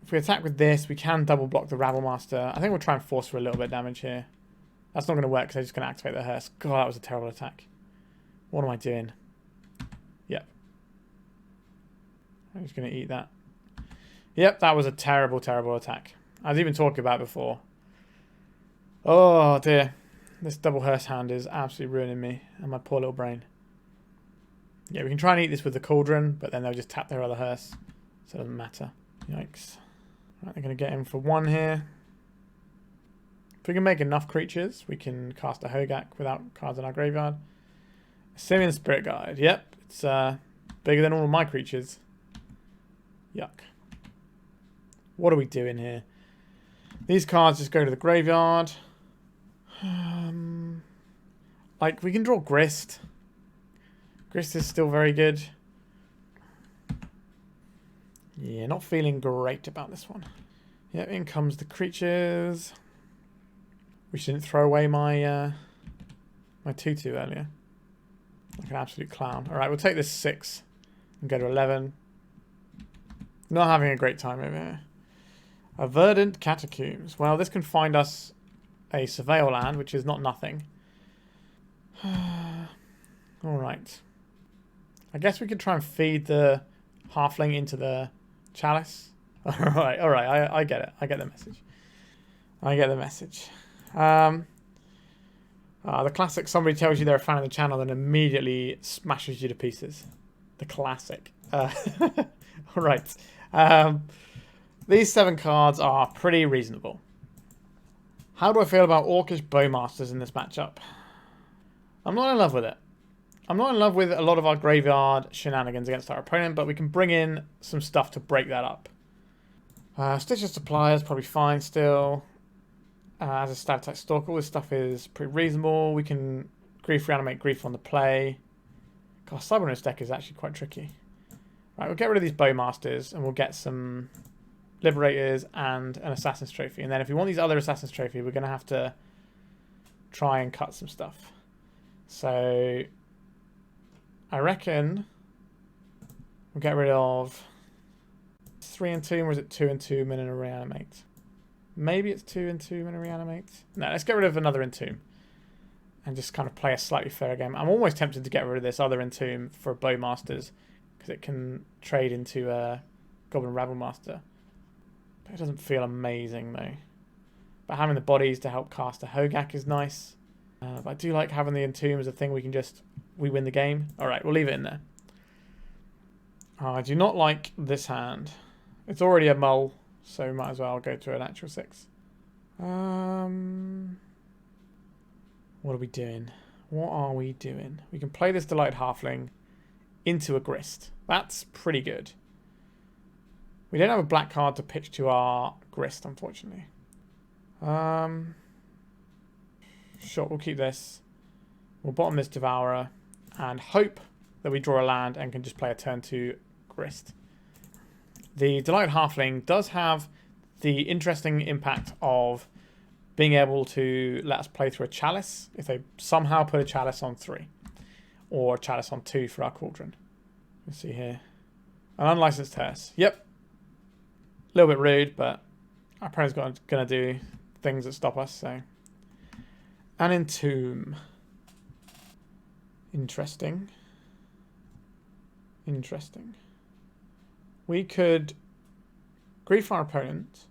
If we attack with this, we can double block the Rabblemaster. I think we'll try and force for a little bit of damage here. That's not going to work because they're just going to activate the hearse. God, that was a terrible attack. What am I doing? Yep. I'm just going to eat that. Yep, that was a terrible, terrible attack. I was even talking about it before. Oh, dear. This double hearse hand is absolutely ruining me and my poor little brain. Yeah, we can try and eat this with the Cauldron, but then they'll just tap their other hearse. So it doesn't matter. Yikes. Right, they're going to get in for 1 here. If we can make enough creatures, we can cast a Hogaak without cards in our graveyard. Simian Spirit Guide. Yep, it's bigger than all of my creatures. Yuck. What are we doing here? These cards just go to the graveyard. Like, we can draw Grist. Grist is still very good. Yeah, not feeling great about this one. Yep, in comes the creatures. We shouldn't throw away my my 2/2 earlier. Like an absolute clown. Alright, we'll take this 6 and go to 11. Not having a great time over here. A Verdant Catacombs. Well, this can find us a Surveil land, which is not nothing. Alright. I guess we could try and feed the Halfling into the Chalice. Alright, I get it. I get the message. I get the message. The classic, somebody tells you they're a fan of the channel and immediately smashes you to pieces. The classic. Alright. These 7 cards are pretty reasonable. How do I feel about Orcish Bowmasters in this matchup? I'm not in love with it. I'm not in love with a lot of our graveyard shenanigans against our opponent, but we can bring in some stuff to break that up. Stitch of Supplier is probably fine still. As a Stalactite Stalker, all this stuff is pretty reasonable. We can Grief Reanimate Grief on the play. God, Cybernetic deck is actually quite tricky. Right, we'll get rid of these Bowmasters and we'll get some Liberators and an Assassin's Trophy. And then if we want these other Assassin's Trophy, we're going to have to try and cut some stuff. So I reckon we'll get rid of 3 Entomb, or is it 2 Entomb and a Reanimate? Maybe it's 2 Entomb and a Reanimate. No, let's get rid of another Entomb and just kind of play a slightly fairer game. I'm almost tempted to get rid of this other Entomb for Bowmasters because it can trade into a Goblin Rabblemaster. But it doesn't feel amazing though. But having the bodies to help cast a Hogaak is nice. But I do like having the Entomb as a thing we win the game. Alright, we'll leave it in there. I do not like this hand. It's already a mull, so we might as well go to a natural 6. What are we doing? What are we doing? We can play this Delighted Halfling into a Grist. That's pretty good. We don't have a black card to pitch to our Grist, unfortunately. Sure, we'll keep this. We'll bottom this Devourer and hope that we draw a land and can just play a turn 2 Grist. The Delighted Halfling does have the interesting impact of being able to let us play through a Chalice if they somehow put a Chalice on 3. Or a Chalice on 2 for our Cauldron. Let's see here. An Unlicensed Hearse. Yep. A little bit rude, but our opponent's going to do things that stop us, so. An Entomb. Interesting. Interesting. We could grief our opponent,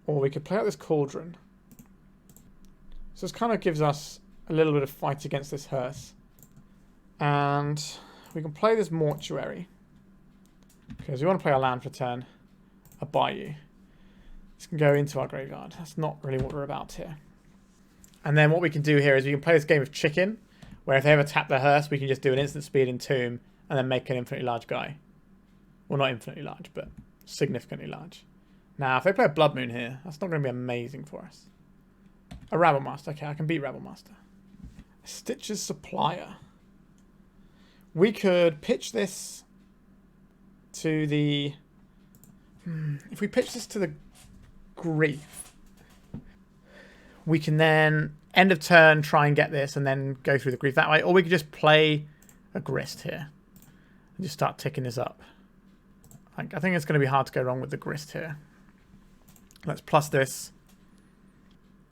or we could play out this Cauldron. So this kind of gives us a little bit of fight against this hearse. And we can play this Mortuary, because we want to play our land for turn, a Bayou. This can go into our graveyard. That's not really what we're about here. And then what we can do here is we can play this game of chicken, where if they ever tap the hearse, we can just do an instant speed Entomb and then make an infinitely large guy. Well, not infinitely large, but significantly large. Now, if they play a Blood Moon here, that's not going to be amazing for us. A Rabblemaster. Okay, I can beat Rabblemaster. Stitch's Supplier. We could pitch this to the... If we pitch this to the Grief, we can then end of turn try and get this and then go through the Grief that way. Or we could just play a Grist here and just start ticking this up. I think it's going to be hard to go wrong with the Grist here. Let's plus this.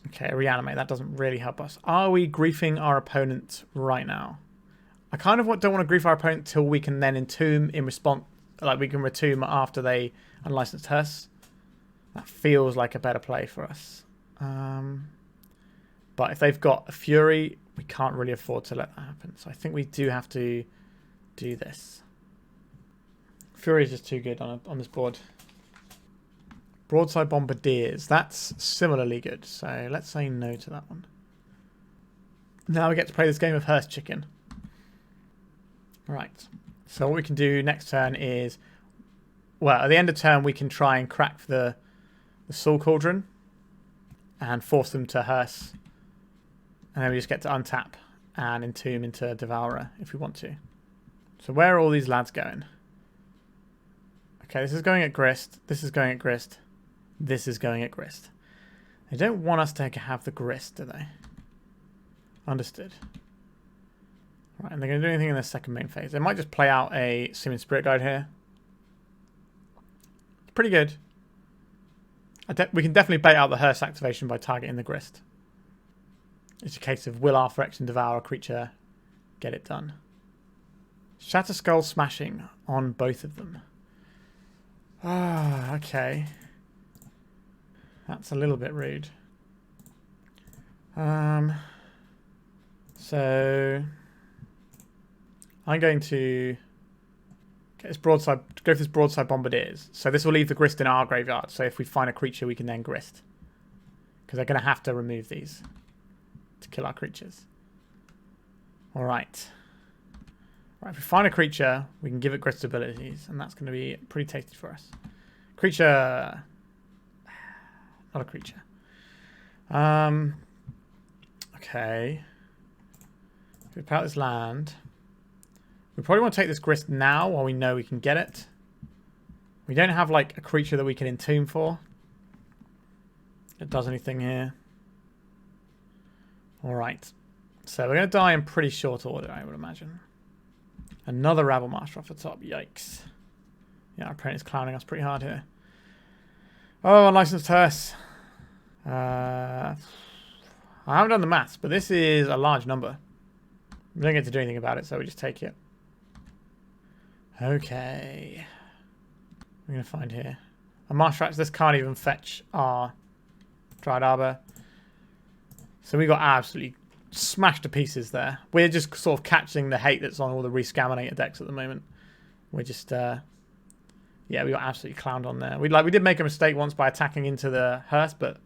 Okay, Reanimate. That doesn't really help us. Are we griefing our opponent right now? I kind of don't want to grief our opponent till we can then Entomb in response. Like we can Retomb after they Unlicensed Hearse. That feels like a better play for us. But if they've got a Fury, we can't really afford to let that happen. So I think we do have to do this. Fury is just too good on this board. Broadside Bombardiers. That's similarly good. So let's say no to that one. Now we get to play this game of Hearse Chicken. Right. So what we can do next turn is... Well, at the end of turn, we can try and crack the Soul Cauldron and force them to Hearse. And then we just get to untap and Entomb into Devourer if we want to. So where are all these lads going? Okay, this is going at Grist. This is going at Grist. This is going at Grist. They don't want us to have the Grist, do they? Understood. Right, and they're going to do anything in the second main phase. They might just play out a Seeming Spirit Guide here. It's pretty good. We can definitely bait out the Hearse activation by targeting the Grist. It's a case of will our Phyrexian Devourer creature get it done. Shatter Skull Smashing on both of them. Ah, okay. That's a little bit rude. So I'm going to It's broadside. Go for this broadside bombardiers. So this will leave the grist in our graveyard. So if we find a creature, we can then grist. Because they're going to have to remove these to kill our creatures. Alright. Right, if we find a creature, we can give it grist abilities. And that's going to be pretty tasty for us. Creature. Not a creature. Okay. If we put out this land. We probably want to take this grist now while we know we can get it. We don't have like a creature that we can entomb for. It does anything here. Alright. So we're going to die in pretty short order, I would imagine. Another Rabble Master off the top. Yikes. Yeah, our opponent is clowning us pretty hard here. Oh, unlicensed hearse. I haven't done the maths, but this is a large number. We don't get to do anything about it, so we just take it. Okay. We're going to find here. A Marsh Flats. This can't even fetch our Dryad Arbor. So we got absolutely smashed to pieces there. We're just sort of catching the hate that's on all the Rescaminator decks at the moment. We're just... yeah, we got absolutely clowned on there. We did make a mistake once by attacking into the hearse, but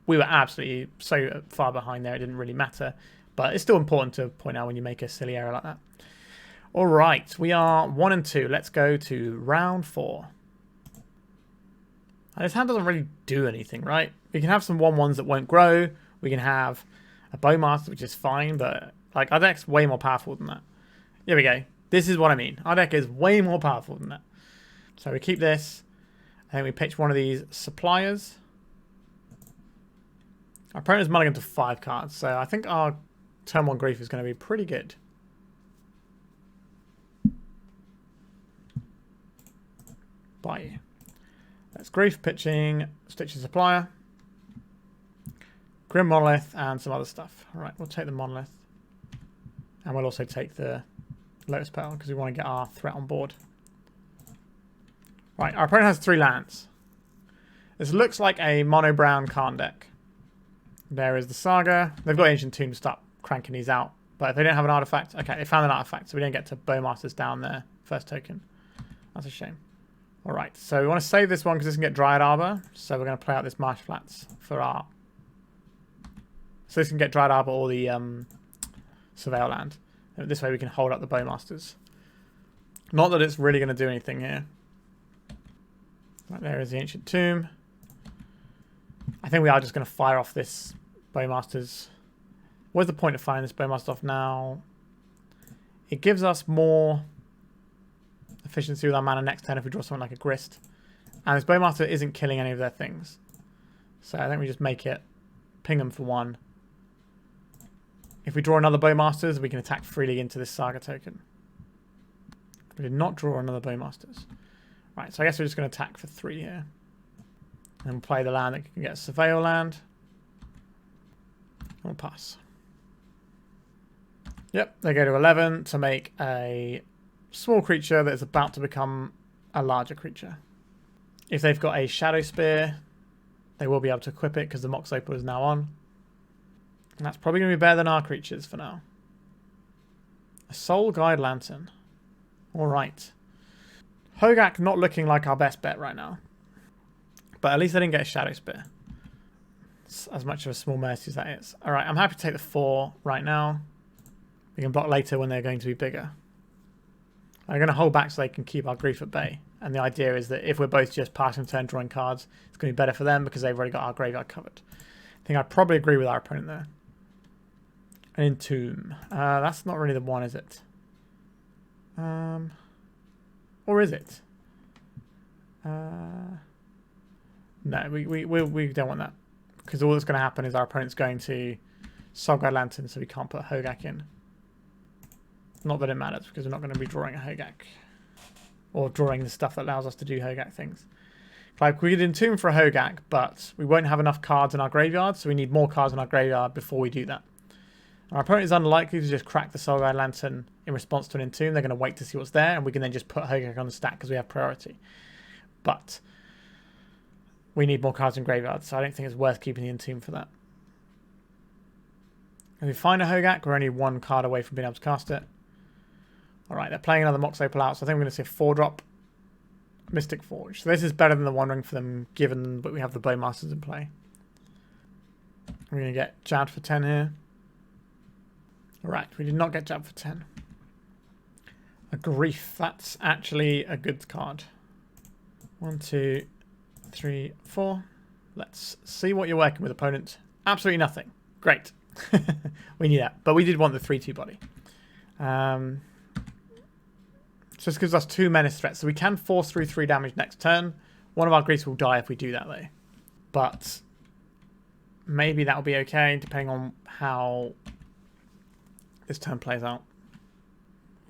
we were absolutely so far behind there it didn't really matter. But it's still important to point out when you make a silly error like that. All right, we are 1 and 2. Let's go to round 4. Now, this hand doesn't really do anything, right? We can have some 1/1s that won't grow. We can have a Bowmaster, which is fine, but like our deck's way more powerful than that. Here we go. This is what I mean. Our deck is way more powerful than that. So we keep this, and then we pitch one of these suppliers. Our opponent's mulligan to 5 cards, so I think our turn 1 grief is going to be pretty good. Bayou. That's grief, pitching, Stitch's Supplier, Grim Monolith, and some other stuff. Alright, we'll take the Monolith. And we'll also take the Lotus Petal, because we want to get our threat on board. Right, our opponent has 3 lands. This looks like a mono-brown Karn deck. There is the Saga. They've got Ancient Tomb to start cranking these out. But if they don't have an artifact... Okay, they found an artifact, so we don't get to Bowmasters down there. First token. That's a shame. Alright, so we want to save this one because this can get Dryad Arbor. So we're going to play out this Marsh Flats for our... So this can get Dryad Arbor or the Surveil land. And this way we can hold up the Bowmasters. Not that it's really going to do anything here. Right, there is the Ancient Tomb. I think we are just going to fire off this Bowmasters. What's the point of firing this Bowmaster off now? It gives us more efficiency with our mana next turn if we draw something like a Grist. And this Bowmaster isn't killing any of their things. So I think we just make it ping them for 1. If we draw another Bowmasters, we can attack freely into this Saga token. We did not draw another Bowmasters. Right, so I guess we're just going to attack for 3 here. And we'll play the land that can get a Surveil land. And we'll pass. Yep, they go to 11 to make a small creature that is about to become a larger creature. If they've got a Shadow Spear, they will be able to equip it because the Mox Opal is now on. And that's probably going to be better than our creatures for now. A Soul Guide Lantern. Alright. Hogaak not looking like our best bet right now. But at least they didn't get a Shadow Spear. It's as much of a small mercy as that is. Alright, I'm happy to take the 4 right now. We can block later when they're going to be bigger. I'm going to hold back so they can keep our grief at bay. And the idea is that if we're both just passing turn drawing cards, it's going to be better for them because they've already got our graveyard covered. I think I'd probably agree with our opponent there. An Entomb. That's not really the one, is it? Or is it? No, we don't want that. Because all that's going to happen is our opponent's going to Soul Guide Lantern, so we can't put Hogaak in. Not that it matters, because we're not going to be drawing a Hogaak. Or drawing the stuff that allows us to do Hogaak things. Like, we could Entomb for a Hogaak, but we won't have enough cards in our graveyard, so we need more cards in our graveyard before we do that. Our opponent is unlikely to just crack the Soul Guide Lantern in response to an Entomb. They're going to wait to see what's there, and we can then just put Hogaak on the stack because we have priority. But we need more cards in graveyard, so I don't think it's worth keeping the Entomb for that. If we find a Hogaak, we're only 1 card away from being able to cast it. Alright, they're playing another Mox Opal out, so I think we're going to see a 4-drop Mystic Forge. So this is better than the One Ring for them, given that we have the Bowmasters in play. We're going to get jabbed for 10 here. Alright, we did not get jabbed for 10. A Grief, that's actually a good card. 1, 2, 3, 4. Let's see what you're working with, opponent. Absolutely nothing. Great. We need that. But we did want the 3-2 body. So this gives us 2 menace threats. So we can force through 3 damage next turn. One of our Greaves will die if we do that, though. But maybe that'll be okay, depending on how this turn plays out.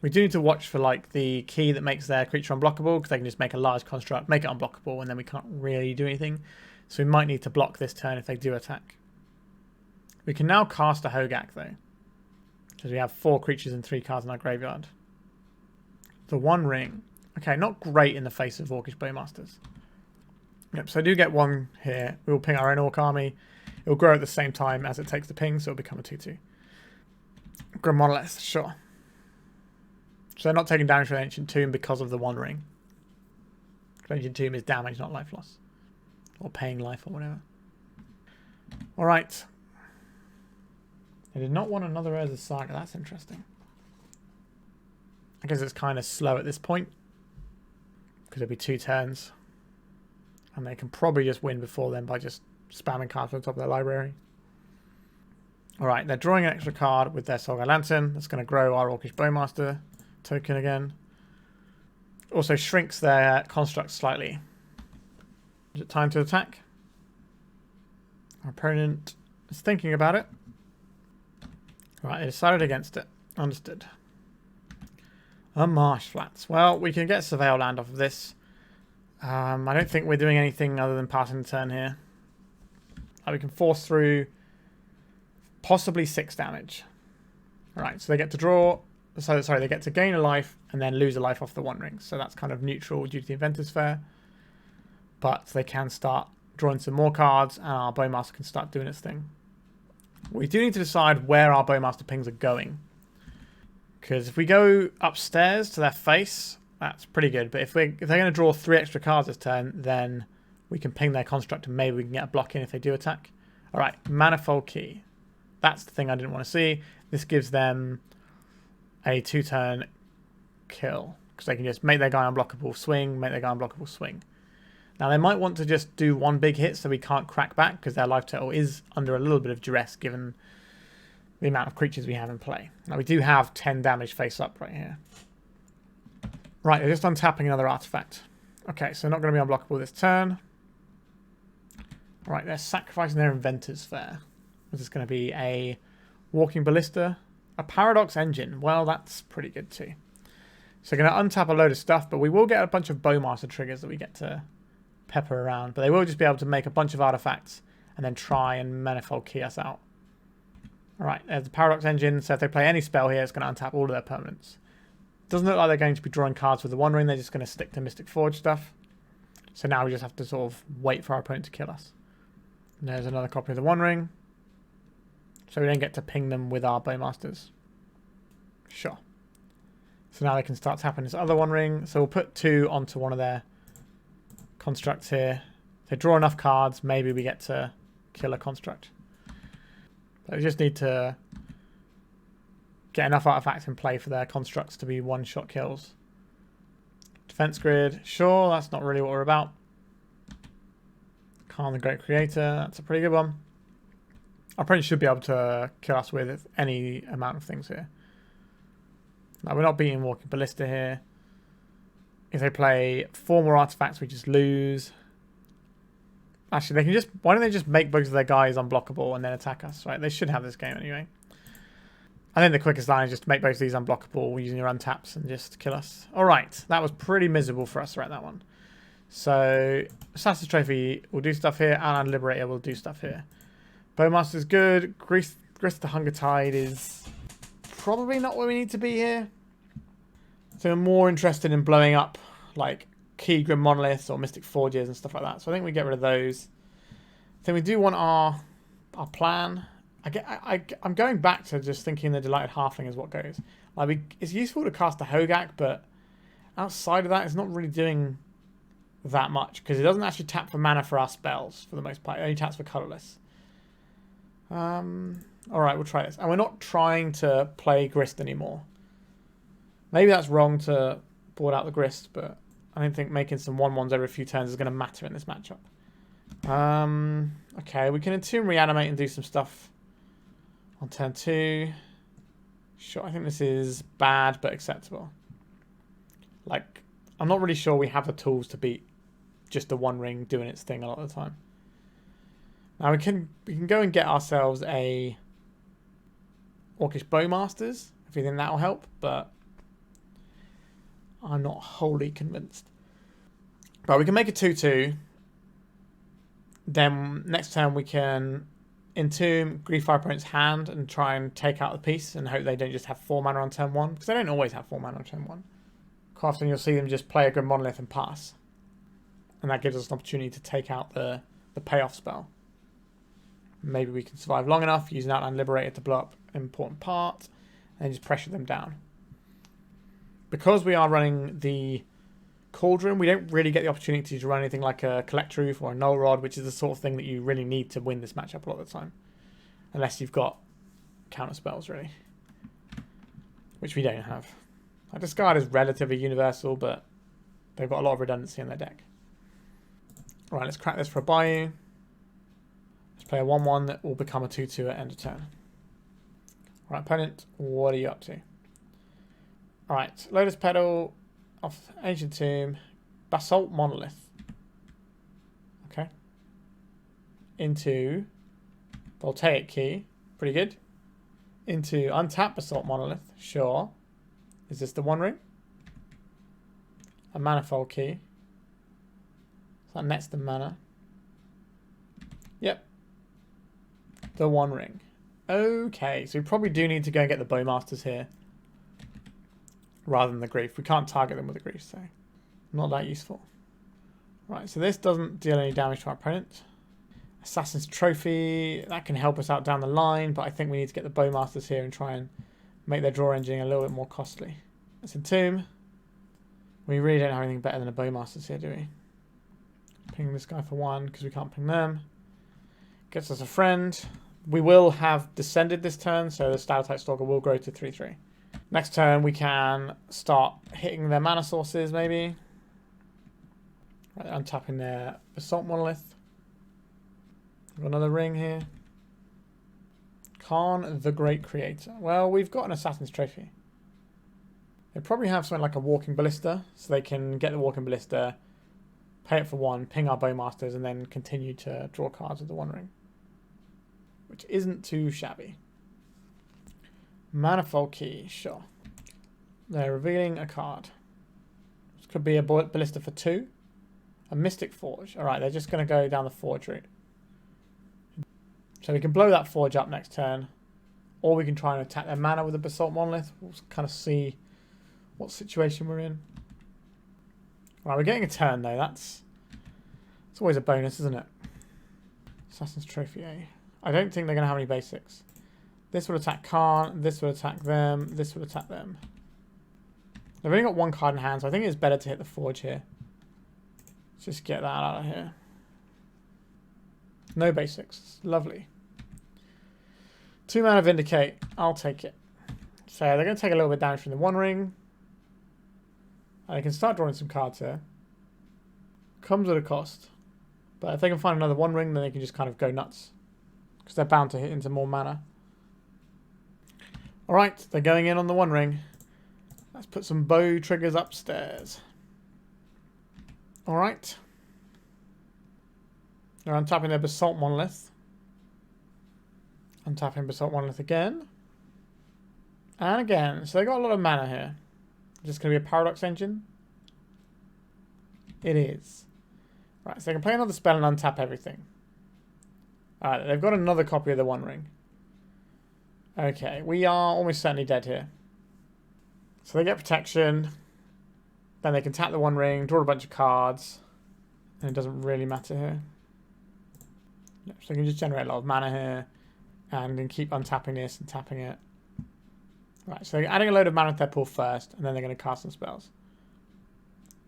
We do need to watch for like the key that makes their creature unblockable, because they can just make a large construct, make it unblockable, and then we can't really do anything. So we might need to block this turn if they do attack. We can now cast a Hogaak, though, because we have 4 creatures and 3 cards in our graveyard. The One Ring. Okay, not great in the face of Orcish Bowmasters. Yep, so I do get 1 here. We will ping our own Orc army. It will grow at the same time as it takes the ping, so it'll become a 2-2. Grim Monolith, sure. So they're not taking damage from Ancient Tomb because of the One Ring. Ancient Tomb is damage, not life loss. Or paying life or whatever. Alright. They did not want another Urza's Saga. That's interesting. I guess it's kind of slow at this point. Because it'll be 2 turns. And they can probably just win before then by just spamming cards on top of their library. Alright, they're drawing an extra card with their Solgar Lantern. That's going to grow our Orcish Bowmaster token again. Also shrinks their construct slightly. Is it time to attack? Our opponent is thinking about it. Right, they decided against it. Understood. A Marsh Flats. Well, we can get Surveil Land off of this. I don't think we're doing anything other than passing the turn here. We can force through possibly 6 damage. Alright, so they get to draw. So, sorry, they get to gain a life and then lose a life off the One Ring. So that's kind of neutral due to the Inventor's Fair. But they can start drawing some more cards and our Bowmaster can start doing its thing. We do need to decide where our Bowmaster pings are going. Because if we go upstairs to their face, that's pretty good. But if they're going to draw 3 extra cards this turn, then we can ping their construct and maybe we can get a block in if they do attack. Alright, Manifold Key. That's the thing I didn't want to see. This gives them a 2-turn kill. Because they can just make their guy unblockable, swing, make their guy unblockable, swing. Now they might want to just do 1 big hit so we can't crack back because their life total is under a little bit of duress given the amount of creatures we have in play. Now we do have 10 damage face up right here. Right, they're just untapping another artifact. Okay, so not going to be unblockable this turn. Right, they're sacrificing their Inventor's Fair. This is going to be a Walking Ballista. A Paradox Engine. Well, that's pretty good too. So we're going to untap a load of stuff, but we will get a bunch of Bowmaster triggers that we get to pepper around. But they will just be able to make a bunch of artifacts and then try and Manifold Key us out. Alright, there's the Paradox Engine. So if they play any spell here, it's going to untap all of their permanents. Doesn't look like they're going to be drawing cards with the One Ring. They're just going to stick to Mystic Forge stuff. So now we just have to sort of wait for our opponent to kill us. And there's another copy of the One Ring. So we don't get to ping them with our Bowmasters. Sure. So now they can start tapping this other One Ring. So we'll put 2 onto one of their constructs here. If they draw enough cards, maybe we get to kill a construct. But we just need to get enough artifacts in play for their constructs to be one-shot kills. Defense grid, sure, that's not really what we're about. Khan the Great Creator, that's a pretty good one. Our opponent should be able to kill us with any amount of things here. Now, we're not beating Walking Ballista here. If they play 4 more artifacts, we just lose. Actually, they can just... Why don't they just make both of their guys unblockable and then attack us, right? They should have this game anyway. I think the quickest line is just to make both of these unblockable using your untaps and just kill us. Alright, that was pretty miserable for us, right, that one. So, Assassin's Trophy will do stuff here. Outland Liberator will do stuff here. Bowmaster's good. Grist the Hunger Tide is probably not where we need to be here. So I'm more interested in blowing up like Key Grim Monoliths or Mystic Forges and stuff like that. So I think we get rid of those. I think we do want our plan. I'm going back to just thinking the Delighted Halfling is what goes. Like, it's useful to cast a Hogaak, but outside of that, it's not really doing that much because it doesn't actually tap for mana for our spells for the most part. It only taps for colorless. Alright, we'll try this. And we're not trying to play Grist anymore. Maybe that's wrong to board out the Grist, but I don't think making some 1/1s every few turns is going to matter in this matchup. Okay, we can Entomb, Reanimate, and do some stuff on turn 2. Sure, I think this is bad, but acceptable. Like, I'm not really sure we have the tools to beat just the One Ring doing its thing a lot of the time. Now we can go and get ourselves a Orcish Bowmasters, if you think that'll help, but I'm not wholly convinced. But we can make a 2/2. Then next turn we can Entomb, grief our opponent's hand and try and take out the piece and hope they don't just have 4 mana on turn 1, because they don't always have 4 mana on turn 1. Quite often you'll see them just play a good monolith and pass. And that gives us an opportunity to take out the payoff spell. Maybe we can survive long enough, use an Outland Liberator to blow up an important part, and just pressure them down. Because we are running the Cauldron, we don't really get the opportunity to run anything like a Collect Roof or a Null Rod, which is the sort of thing that you really need to win this matchup a lot of the time. Unless you've got counter spells, really. Which we don't have. Our discard is relatively universal, but they've got a lot of redundancy in their deck. Alright, let's crack this for a Bayou. Let's play a 1/1 that will become a 2/2 at end of turn. Alright, opponent, what are you up to? Alright, Lotus Petal off Ancient Tomb, Basalt Monolith. Okay. Into Voltaic Key, pretty good. Into Untap Basalt Monolith, sure. Is this the One Ring? A Manifold Key. So that nets the mana. Yep. The One Ring. Okay, so we probably do need to go and get the Bowmasters here. Rather than the Grief. We can't target them with the Grief, so not that useful. Right, so this doesn't deal any damage to our opponent. Assassin's Trophy, that can help us out down the line, but I think we need to get the Bowmasters here and try and make their draw engine a little bit more costly. Let's Entomb. We really don't have anything better than a Bowmasters here, do we? Ping this guy for 1 because we can't ping them. Gets us a friend. We will have descended this turn, so the Stalactite Stalker will grow to 3/3. Next turn we can start hitting their mana sources, maybe. Right, untapping their Basalt Monolith. Got another ring here. Khan the Great Creator. Well, we've got an Assassin's Trophy. They probably have something like a Walking Ballista, so they can get the Walking Ballista, pay it for 1, ping our Bowmasters, and then continue to draw cards with the One Ring. Which isn't too shabby. Manifold Key, sure. They're revealing a card. This could be a Ballista for 2. A Mystic Forge. Alright, they're just going to go down the Forge route. So we can blow that Forge up next turn. Or we can try and attack their mana with a Basalt Monolith. We'll kind of see what situation we're in. Right, we're getting a turn though. It's always a bonus, isn't it? Assassin's Trophy A. I don't think they're going to have any basics. This would attack Khan, this would attack them, this would attack them. They've only got 1 card in hand, so I think it's better to hit the Forge here. Let's just get that out of here. No basics. Lovely. 2 mana Vindicate. I'll take it. So they're going to take a little bit of damage from the One Ring. And they can start drawing some cards here. Comes at a cost. But if they can find another One Ring, then they can just kind of go nuts. Because they're bound to hit into more mana. Alright, they're going in on the One Ring. Let's put some bow triggers upstairs. Alright. They're untapping their Basalt Monolith. Untapping Basalt Monolith again. And again. So they got a lot of mana here. Is this going to be a Paradox Engine? It is. Right, so they can play another spell and untap everything. Alright, they've got another copy of the One Ring. Okay, we are almost certainly dead here. So they get protection. Then they can tap the One Ring, draw a bunch of cards. And it doesn't really matter here. Yep, so they can just generate a lot of mana here. And then keep untapping this and tapping it. Right, so they're adding a load of mana to their pool first, and then they're going to cast some spells.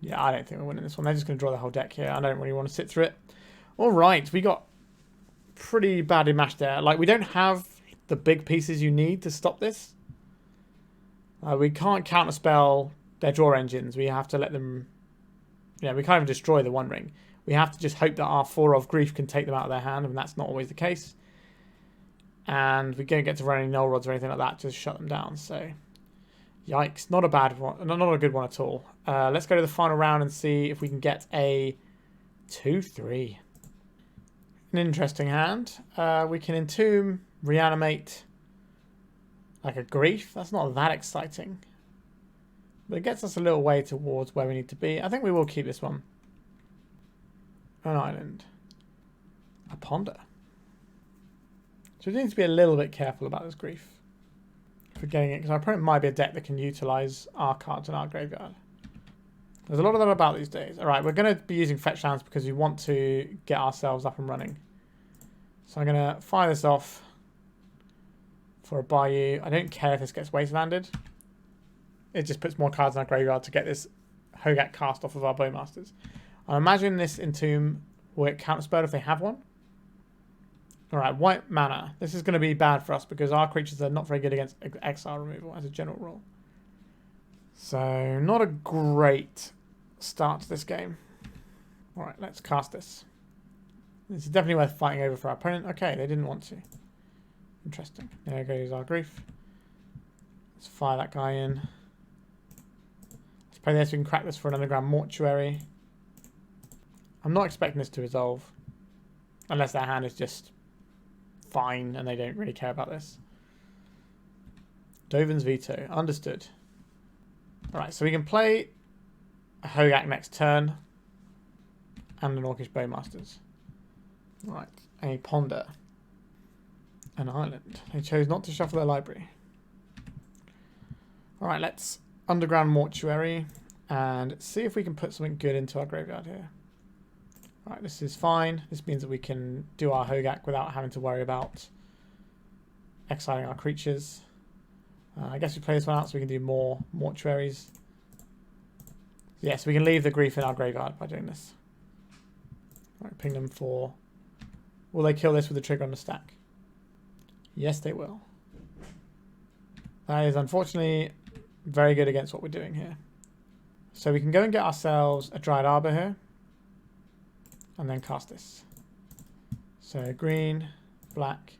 Yeah, I don't think we're winning this one. They're just going to draw the whole deck here. I don't really want to sit through it. All right, we got pretty badly mashed there. Like, we don't have the big pieces you need to stop this. We can't counterspell their draw engines. We have to let them... Yeah, we can't even destroy the One Ring. We have to just hope that our 4 of Grief can take them out of their hand, and that's not always the case. And we don't get to run any Null Rods or anything like that to shut them down, so... Yikes, not a bad one, not a good one at all. Let's go to the final round and see if we can get a 2-3. An interesting hand. We can Entomb, Reanimate, like a Grief. That's not that exciting. But it gets us a little way towards where we need to be. I think we will keep this one. An island. A Ponder. So we need to be a little bit careful about this Grief. For getting it, because our opponent might be a deck that can utilise our cards in our graveyard. There's a lot of that about these days. Alright, we're going to be using fetch lands because we want to get ourselves up and running. So I'm going to fire this off for a Bayou. I don't care if this gets wastelanded. It just puts more cards in our graveyard to get this Hogaak cast off of our Bowmasters. I imagine this Entomb will get counterspelled if they have one. Alright, white mana. This is going to be bad for us because our creatures are not very good against exile removal as a general rule. So, not a great start to this game. Alright, let's cast this. This is definitely worth fighting over for our opponent. Okay, they didn't want to. Interesting. There goes our Grief. Let's fire that guy in. Let's play this. We can crack this for an Underground Mortuary. I'm not expecting this to resolve. Unless their hand is just fine and they don't really care about this. Dovin's Veto. Understood. Alright, so we can play a Hogaak next turn and an Orcish Bowmasters. Right, a Ponder. An island. They chose not to shuffle their library. Alright, let's Underground Mortuary and see if we can put something good into our graveyard here. Right, this is fine. This means that we can do our Hogaak without having to worry about exiling our creatures. I guess we play this one out so we can do more mortuaries. Yes, we can leave the Grief in our graveyard by doing this. Right, ping them for... Will they kill this with the trigger on the stack? Yes, they will. That is unfortunately very good against what we're doing here. So we can go and get ourselves a Dryad Arbor here. And then cast this. So green, black.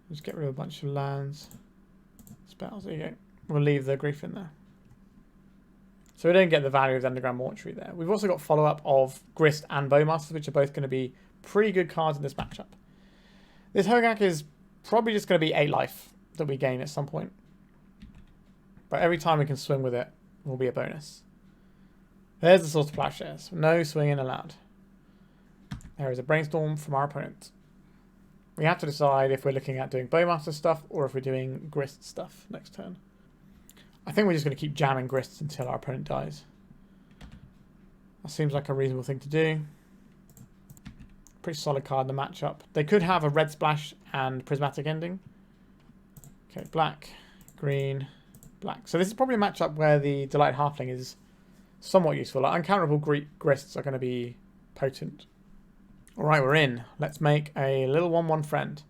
Just get rid of a bunch of lands. Spells, there you go. We'll leave the Grief in there. So we don't get the value of the Underground Mortuary there. We've also got follow-up of Grist and Bowmasters, which are both going to be pretty good cards in this matchup. This Hogaak is probably just going to be 8 life that we gain at some point. But every time we can swing with it will be a bonus. There's the source of plowshares. No swinging allowed. There is a Brainstorm from our opponent. We have to decide if we're looking at doing Bowmaster stuff or if we're doing Grist stuff next turn. I think we're just going to keep jamming Grists until our opponent dies. That seems like a reasonable thing to do. Pretty solid card in the matchup. They could have a red splash and prismatic ending. Okay, black, green, black. So this is probably a matchup where the Delighted Halfling is somewhat useful. Like, uncounterable Grists are going to be potent. Alright, we're in. Let's make a little 1-1 friend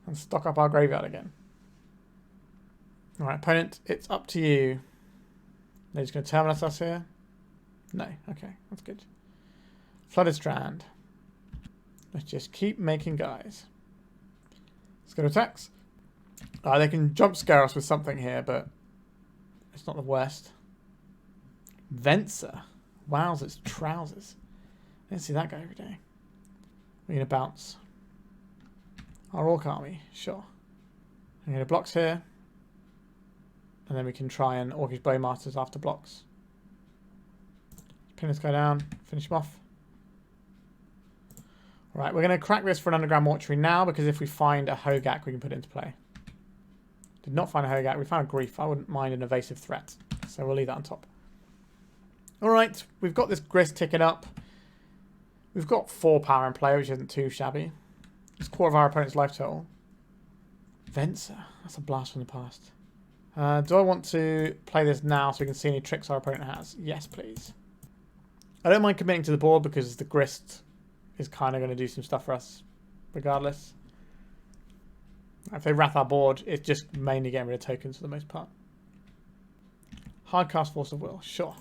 and stock up our graveyard again. Alright, opponent, it's up to you. They're just going to terminus us here? No. Okay, that's good. Flooded Strand. Let's just keep making guys. Let's go to attacks. They can jump scare us with something here, but it's not the worst. Venser. Wow's its trousers. I don't see that guy every day. We're going to bounce. Our Orc Army, sure. I'm going to blocks here. And then we can try and Orcish Bowmasters after blocks. Pin this guy down, finish him off. Alright, we're going to crack this for an Underground Mortuary now, because if we find a Hogaak, we can put it into play. Did not find a Hogaak, we found a Grief. I wouldn't mind an evasive threat. So we'll leave that on top. Alright, we've got this Grist ticking up. We've got 4 power in play, which isn't too shabby. It's quarter of our opponent's life total. Venser. That's a blast from the past. Do I want to play this now so we can see any tricks our opponent has? Yes, please. I don't mind committing to the board because the Grist is kind of going to do some stuff for us regardless. If they wrath our board, it's just mainly getting rid of tokens for the most part. Hardcast Force of Will, sure.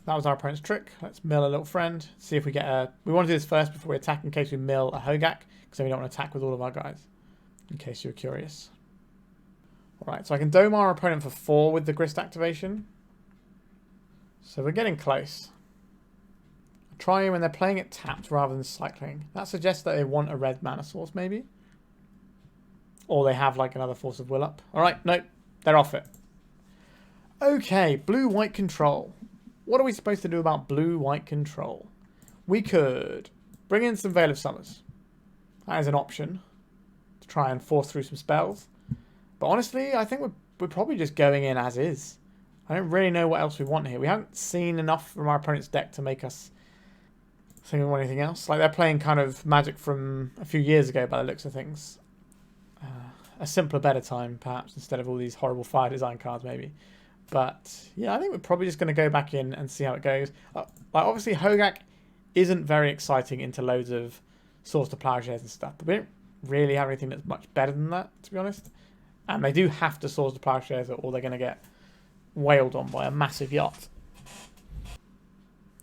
That was our opponent's trick. Let's mill a little friend. See if we get a... We want to do this first before we attack in case we mill a Hogaak, because then we don't want to attack with all of our guys. In case you were curious. Alright, so I can dome our opponent for 4 with the Grist activation. So we're getting close. Try when they're playing it tapped rather than cycling. That suggests that they want a red mana source, maybe. Or they have like another Force of Will up. Alright, nope. They're off it. Okay, blue-white control. What are we supposed to do about blue-white control? We could bring in some Veil of Summers. That is an option. To try and force through some spells. But honestly, I think we're probably just going in as is. I don't really know what else we want here. We haven't seen enough from our opponent's deck to make us think we want anything else. Like they're playing kind of Magic from a few years ago by the looks of things. A simpler, better time, perhaps, instead of all these horrible fire design cards, maybe. But, yeah, I think we're probably just going to go back in and see how it goes. Like, obviously, Hogaak isn't very exciting into loads of Swords to Plowshares and stuff. But we don't really have anything that's much better than that, to be honest. And they do have to Swords to Plowshares or they're going to get wailed on by a massive yacht.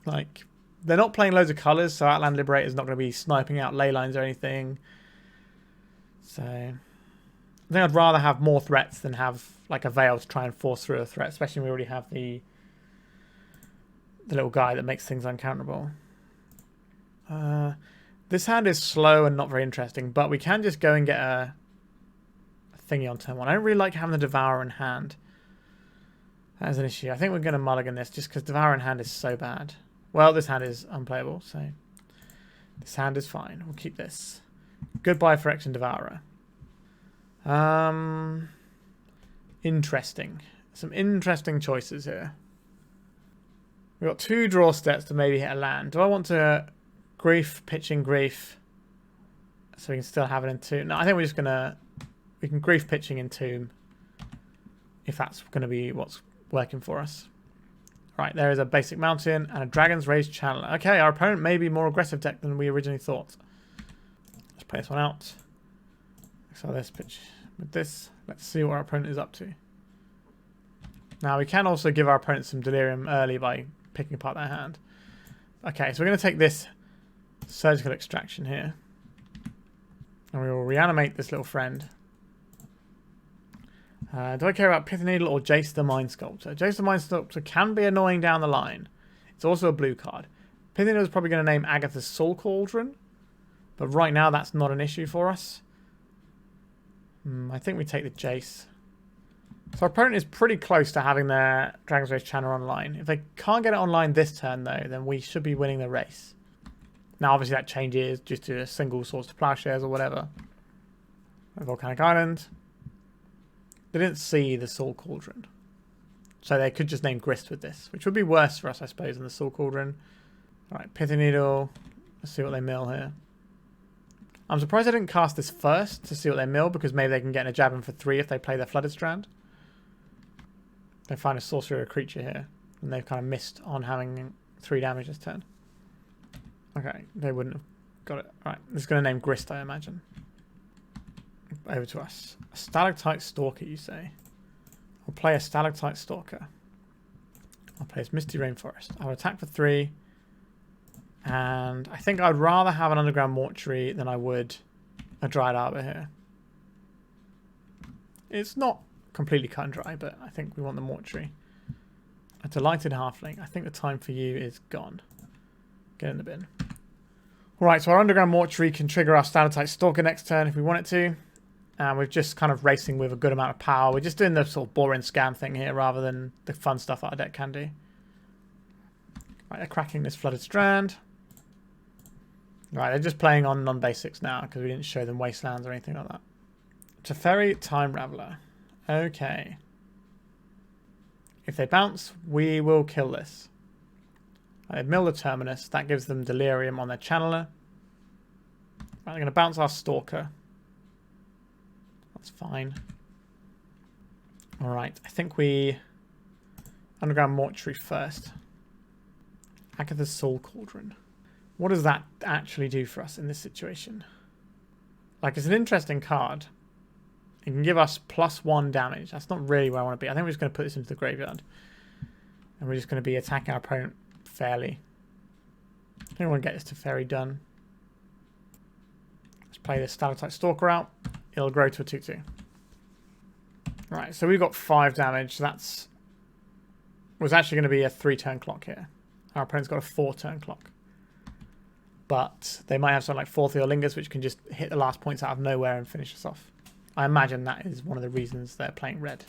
Like, they're not playing loads of colours, so Outland Liberator is not going to be sniping out Leylines or anything. So... I think I'd rather have more threats than have like a Veil to try and force through a threat, especially when we already have the little guy that makes things uncounterable. This hand is slow and not very interesting, but we can just go and get a thingy on turn 1. I don't really like having the Devourer in hand. That is an issue. I think we're going to mulligan this just because Devourer in hand is so bad. Well, this hand is unplayable, so this hand is fine. We'll keep this. Goodbye, Phyrexian Devourer. Interesting. Some interesting choices here. We've got 2 draw steps to maybe hit a land. Do I want to grief, pitching grief, so we can still have it in Entomb? No, I think we're just gonna... We can grief pitching Entomb if that's going to be what's working for us. Right, there is a basic mountain and a Dragon's Rage Channeler. Okay, our opponent may be more aggressive deck than we originally thought. Let's play this one out. So let's pitch with this. Let's see what our opponent is up to. Now we can also give our opponent some delirium early by picking apart their hand. Okay, so we're going to take this surgical extraction here. And we will reanimate this little friend. Do I care about Pith Needle or Jace the Mind Sculptor? Jace the Mind Sculptor can be annoying down the line. It's also a blue card. Pith Needle is probably going to name Agatha's Soul Cauldron. But right now that's not an issue for us. I think we take the Jace. So our opponent is pretty close to having their Dragon's Rage Channel online. If they can't get it online this turn, though, then we should be winning the race. Now, obviously, that changes just to a single Swords to Plowshares or whatever. Volcanic Island. They didn't see the Soul Cauldron. So they could just name Grist with this, which would be worse for us, I suppose, than the Soul Cauldron. Alright, Pithy Needle. Let's see what they mill here. I'm surprised I didn't cast this first to see what they mill, because maybe they can get in a Jabbin for 3 if they play their Flooded Strand. They find a sorcerer or a creature here, and they've kind of missed on having 3 damage this turn. Okay, they wouldn't have got it. Alright, this is going to name Grist, I imagine. Over to us. A Stalactite Stalker, you say? I'll play a Stalactite Stalker. I'll play this Misty Rainforest. I'll attack for 3. And I think I'd rather have an Underground Mortuary than I would a Dryad Arbor here. It's not completely cut and dry, but I think we want the Mortuary. A Delighted Halfling. I think the time for you is gone. Get in the bin. Alright, so our Underground Mortuary can trigger our Stalactite Stalker next turn if we want it to. And we're just kind of racing with a good amount of power. We're just doing the sort of boring scam thing here rather than the fun stuff our deck can do. Right, they're cracking this Flooded Strand. Right, they're just playing on non-basics now because we didn't show them Wastelands or anything like that. Teferi Time Raveler. Okay. If they bounce, we will kill this. They mill the Terminus. That gives them Delirium on their Channeler. Right, they're going to bounce our Stalker. That's fine. Alright, I think we... Underground Mortuary first. Agatha's Soul Cauldron. What does that actually do for us in this situation? Like, it's an interesting card. It can give us +1 damage. That's not really where I want to be. I think we're just going to put this into the graveyard. And we're just going to be attacking our opponent fairly. I don't want to get this to fairy done. Let's play this Stalactite Stalker out. It'll grow to a 2/2. Right, so we've got 5 damage. That's was actually going to be a 3-turn clock here. Our opponent's got a 4-turn clock. But they might have something like Fourth or Lingers, which can just hit the last points out of nowhere and finish us off. I imagine that is one of the reasons they're playing red.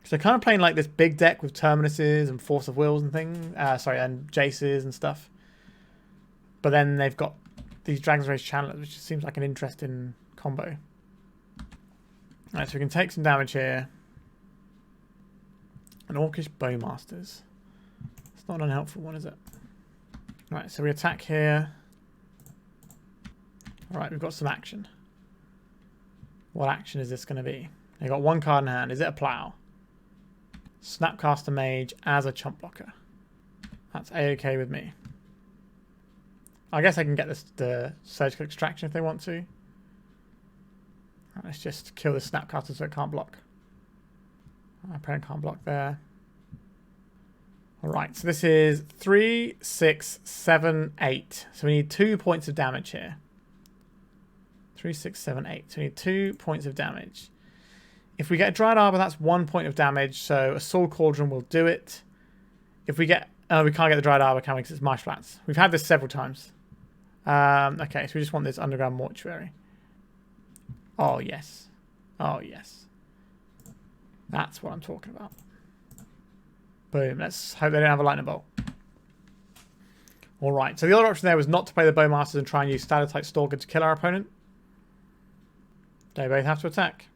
So they're kind of playing like this big deck with Terminuses and Force of Wills and things. And Jaces and stuff. But then they've got these Dragon's Rage Channelers, which seems like an interesting combo. Alright, so we can take some damage here. An Orcish Bowmasters. It's not an unhelpful one, is it? Right, so we attack here. Alright, we've got some action. What action is this going to be? They've got 1 card in hand. Is it a plow? Snapcaster Mage as a chump blocker. That's A-okay with me. I guess I can get this the Surgical Extraction if they want to. Right, let's just kill the Snapcaster so it can't block. Our opponent can't block there. Alright, so this is 3, 6, 7, 8. So we need 2 points of damage here. 3, 6, 7, 8. So we need 2 points of damage. If we get a Dryad Arbor, that's 1 point of damage. So a Soul Cauldron will do it. If we get... we can't get the Dryad Arbor, can we? Because it's Marsh Flats. We've had this several times. Okay, so we just want this Underground Mortuary. Oh, yes. Oh, yes. That's what I'm talking about. Boom. Let's hope they don't have a lightning bolt. Alright, so the other option there was not to play the Bowmasters and try and use Stalactite Stalker to kill our opponent. They both have to attack.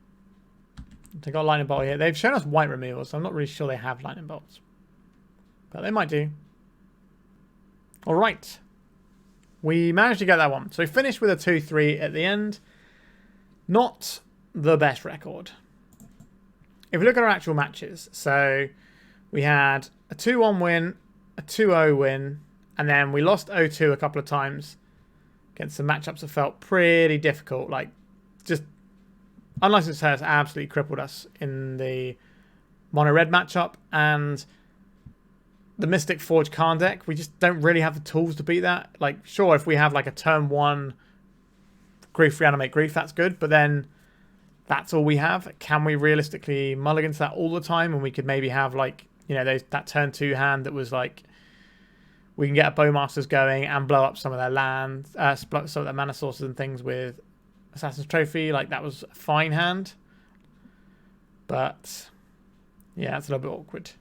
They've got lightning bolt here. They've shown us white removal, so I'm not really sure they have lightning bolts. But they might do. Alright. We managed to get that one. So we finished with a 2-3 at the end. Not the best record. If we look at our actual matches, so we had a 2-1 win, a 2-0 win, and then we lost 0-2 a couple of times against some matchups that felt pretty difficult. Like, just Unlicensed Hearse absolutely crippled us in the mono-red matchup, and the Mystic Forge Karn deck, we just don't really have the tools to beat that. Like, sure, if we have like a turn 1 Grief, Reanimate, Grief, that's good, but then that's all we have. Can we realistically mulligan to that all the time? And we could maybe have like, you know, that turn 2 hand that was like, we can get a Bowmasters going and blow up some of their land, some of their mana sources and things with Assassin's Trophy. Like, that was a fine hand. But yeah, it's a little bit awkward.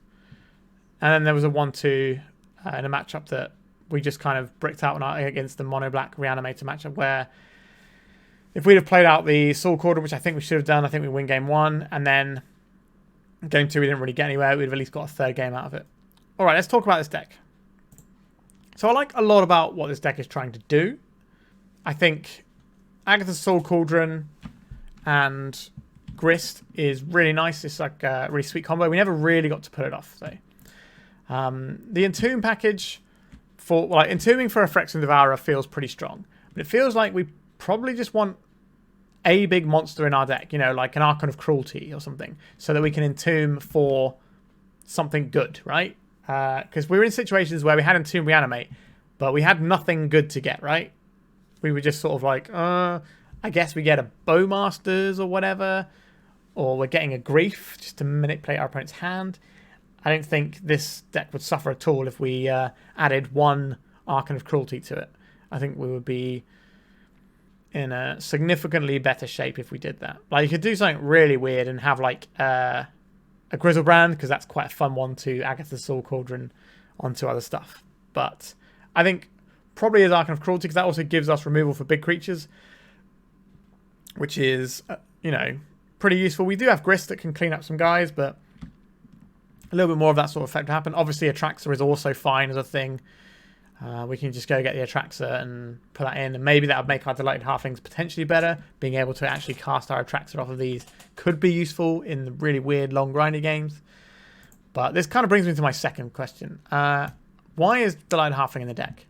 And then there was a 1-2 in a matchup that we just kind of bricked out against the mono black Reanimator matchup, where if we'd have played out the Soul Cauldron, which I think we should have done, I think we win game 1, and then game 2 we didn't really get anywhere. We'd have at least got a third game out of it. All right, let's talk about this deck. So I like a lot about what this deck is trying to do. I think Agatha's Soul Cauldron and Grist is really nice. It's like a really sweet combo. We never really got to put it off, though. The Entomb package, for like entombing for a Phyrexian Devourer feels pretty strong. But it feels like we probably just want a big monster in our deck, you know, like an Archon of Cruelty or something, so that we can entomb for something good, right? Because we were in situations where we had Entomb Reanimate, but we had nothing good to get, right? We were just sort of like, I guess we get a Bowmasters or whatever, or we're getting a Grief just to manipulate our opponent's hand. I don't think this deck would suffer at all if we added one Archon of Cruelty to it. I think we would be in a significantly better shape if we did that. Like, you could do something really weird and have like a Grizzlebrand, because that's quite a fun one to Agatha's Soul Cauldron onto other stuff. But I think probably as Archon of Cruelty, because that also gives us removal for big creatures, which is, you know, pretty useful. We do have Grist that can clean up some guys, but a little bit more of that sort of effect to happen. Obviously, Atraxa is also fine as a thing. We can just go get the Atraxa and put that in, and maybe that would make our Delighted Halflings potentially better. Being able to actually cast our Atraxa off of these could be useful in the really weird, long, grindy games. But this kind of brings me to my second question. Why is Delighted Halfling in the deck?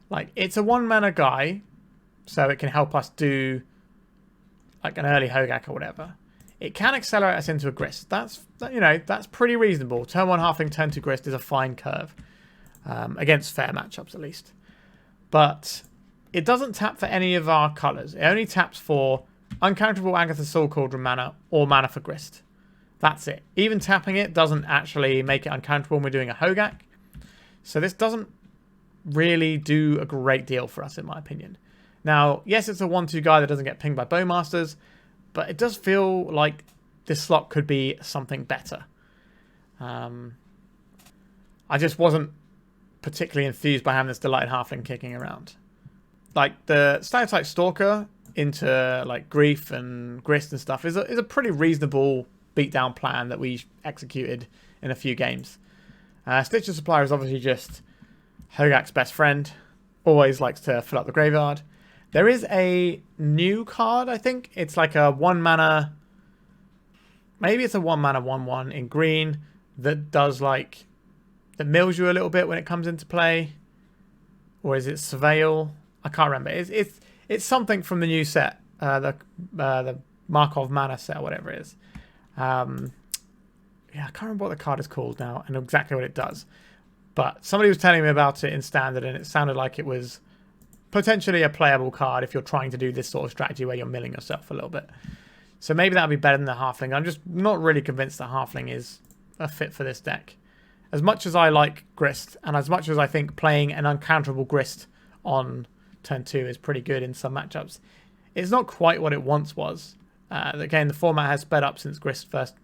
Like, it's a 1-mana guy, so it can help us do like an early Hogaak or whatever. It can accelerate us into a Grist. That's pretty reasonable. Turn 1 Halfling, turn 2 Grist is a fine curve. Against fair matchups, at least. But it doesn't tap for any of our colours. It only taps for uncounterable Agatha Soul Cauldron mana or mana for Grist. That's it. Even tapping it doesn't actually make it uncounterable when we're doing a Hogaak. So this doesn't really do a great deal for us, in my opinion. Now, yes, it's a 1-2 guy that doesn't get pinged by Bowmasters, but it does feel like this slot could be something better. I just wasn't particularly enthused by having this Delighted Halfling kicking around. Like, the Stalactite Stalker into like Grief and Grist and stuff is a pretty reasonable beatdown plan that we executed in a few games. Stitcher Supplier is obviously just Hogaak's best friend. Always likes to fill up the graveyard. There is a new card, I think. It's like a 1-mana... Maybe it's a 1-mana 1-1 in green that does like... that mills you a little bit when it comes into play. Or is it Surveil? I can't remember. It's something from the new set. The Markov Mana set or whatever it is. Yeah, I can't remember what the card is called now and exactly what it does. But somebody was telling me about it in Standard and it sounded like it was potentially a playable card if you're trying to do this sort of strategy where you're milling yourself a little bit. So maybe that would be better than the Halfling. I'm just not really convinced that Halfling is a fit for this deck. As much as I like Grist, and as much as I think playing an uncounterable Grist on turn 2 is pretty good in some matchups, it's not quite what it once was. Again, the format has sped up since Grist first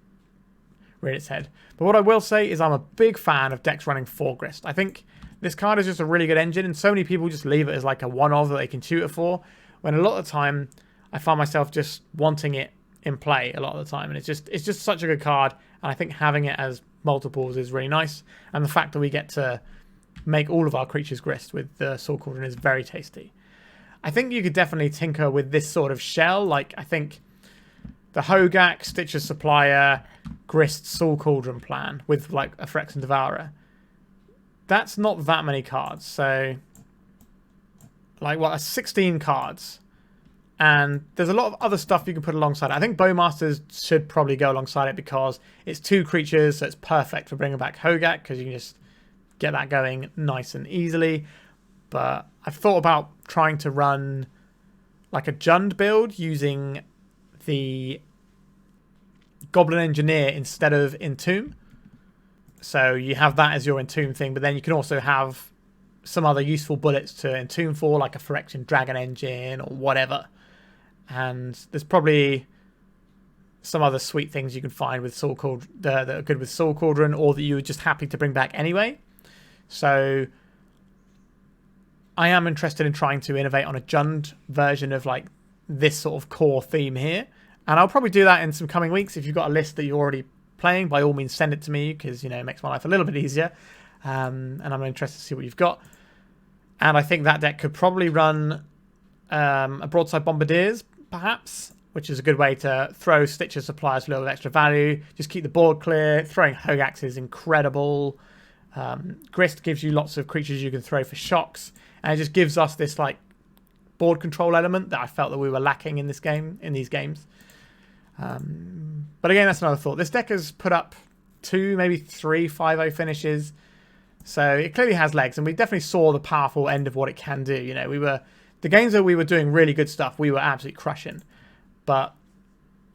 reared its head. But what I will say is I'm a big fan of decks running 4 Grist. I think this card is just a really good engine, and so many people just leave it as like a one-of that they can tutor for, when a lot of the time I find myself just wanting it in play a lot of the time, and it's just such a good card, and I think having it as multiples is really nice, and the fact that we get to make all of our creatures Grist with the Soul Cauldron is very tasty. I think you could definitely tinker with this sort of shell. Like, I think the Hogaak, Stitcher Supplier, Grist, Soul Cauldron plan with like a Phyrexian Devourer, that's not that many cards. So like, what, 16 cards, and there's a lot of other stuff you can put alongside it. I think Bowmasters should probably go alongside it because it's 2 creatures, so it's perfect for bringing back Hogaak because you can just get that going nice and easily. But I've thought about trying to run like a Jund build using the Goblin Engineer instead of Entomb. So you have that as your Entomb thing, but then you can also have some other useful bullets to Entomb for, like a Phyrexian Dragon Engine or whatever. And there's probably some other sweet things you can find with Soul Cauldron that are good with Soul Cauldron, or that you were just happy to bring back anyway. So I am interested in trying to innovate on a Jund version of like this sort of core theme here. And I'll probably do that in some coming weeks. If you've got a list that you're already playing, by all means send it to me, because, you know, it makes my life a little bit easier. And I'm interested to see what you've got. And I think that deck could probably run a Broadside Bombardiers, perhaps, which is a good way to throw Stitcher Suppliers for a little extra value. Just keep the board clear. Throwing Hogaaks is incredible. Grist gives you lots of creatures you can throw for shocks. And it just gives us this like board control element that I felt that we were lacking in this game, in these games. But again, that's another thought. This deck has put up 2, maybe 3 5-0 finishes. So it clearly has legs, and we definitely saw the powerful end of what it can do. You know, the games that we were doing really good stuff, we were absolutely crushing. But,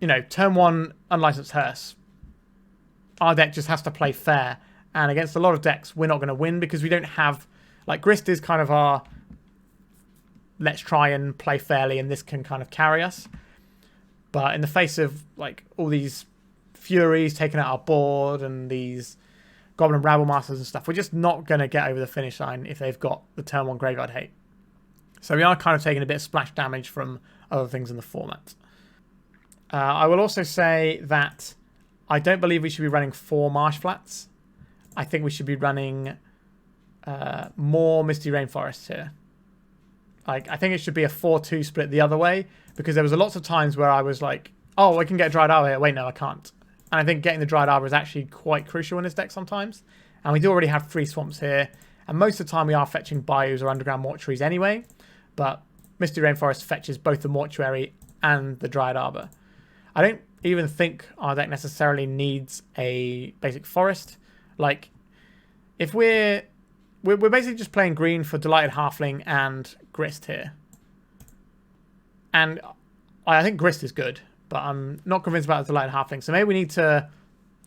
you know, turn 1 Unlicensed Hearse, our deck just has to play fair. And against a lot of decks, we're not going to win because we don't have, like, Grist is kind of our, let's try and play fairly, and this can kind of carry us. But in the face of, like, all these Furies taking out our board and these Goblin Rabble-Masters and stuff, we're just not going to get over the finish line if they've got the turn 1 Graveyard Hate. So we are kind of taking a bit of splash damage from other things in the format. I will also say that I don't believe we should be running 4 Marsh Flats. I think we should be running more Misty Rainforests here. Like, I think it should be a 4-2 split the other way, because there was lots of times where I was like, oh, I can get Dryad Arbor here. Wait, no, I can't. And I think getting the Dryad Arbor is actually quite crucial in this deck sometimes. And we do already have 3 swamps here. And most of the time we are fetching Bayous or Underground Mortuaries anyway. But Misty Rainforest fetches both the Mortuary and the Dryad Arbor. I don't even think our deck necessarily needs a basic forest. Like, if we're basically just playing green for Delighted Halfling and Grist here. And I think Grist is good, but I'm not convinced about the Delighted Halfling. So maybe we need to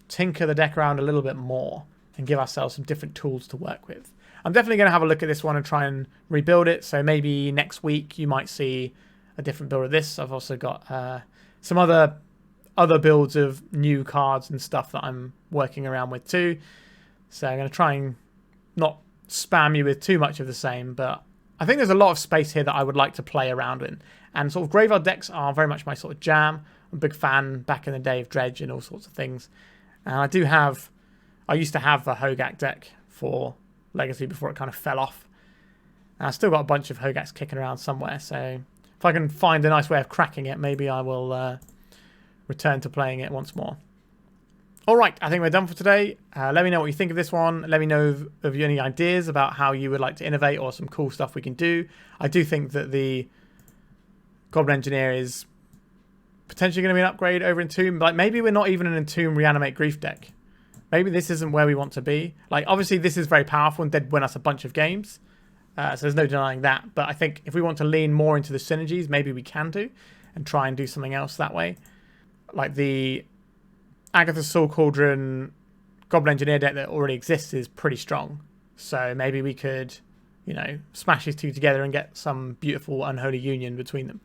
tinker the deck around a little bit more and give ourselves some different tools to work with. I'm definitely going to have a look at this one and try and rebuild it. So maybe next week you might see a different build of this. I've also got some other builds of new cards and stuff that I'm working around with too. So I'm going to try and not spam you with too much of the same, but I think there's a lot of space here that I would like to play around in. And sort of graveyard decks are very much my sort of jam. I'm a big fan back in the day of Dredge and all sorts of things. And I used to have a Hogaak deck for Legacy before it kind of fell off. And I've still got a bunch of Hogaaks kicking around somewhere, so if I can find a nice way of cracking it, maybe I will return to playing it once more. Alright, I think we're done for today. Let me know what you think of this one. Let me know if you have any ideas about how you would like to innovate or some cool stuff we can do. I do think that the Goblin Engineer is potentially going to be an upgrade over Entomb. Like, maybe we're not even an Entomb Reanimate Grief deck. Maybe this isn't where we want to be. Like, obviously this is very powerful and did win us a bunch of games. So there's no denying that. But I think if we want to lean more into the synergies, maybe we can do. And try and do something else that way. Like the Agatha Soul Cauldron Goblin Engineer deck that already exists is pretty strong. So maybe we could, you know, smash these two together and get some beautiful unholy union between them.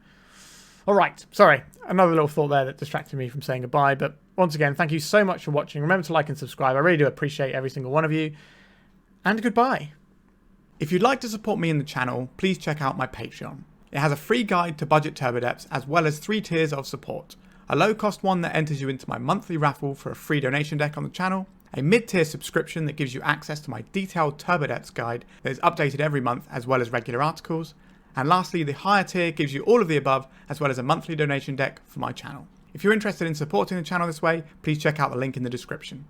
Alright, sorry. Another little thought there that distracted me from saying goodbye. But once again, thank you so much for watching. Remember to like and subscribe. I really do appreciate every single one of you. And goodbye. If you'd like to support me in the channel, please check out my Patreon. It has a free guide to budget turbo depths as well as 3 tiers of support. A low cost one that enters you into my monthly raffle for a free donation deck on the channel. A mid-tier subscription that gives you access to my detailed turbo depths guide that is updated every month as well as regular articles. And lastly, the higher tier gives you all of the above as well as a monthly donation deck for my channel. If you're interested in supporting the channel this way, please check out the link in the description.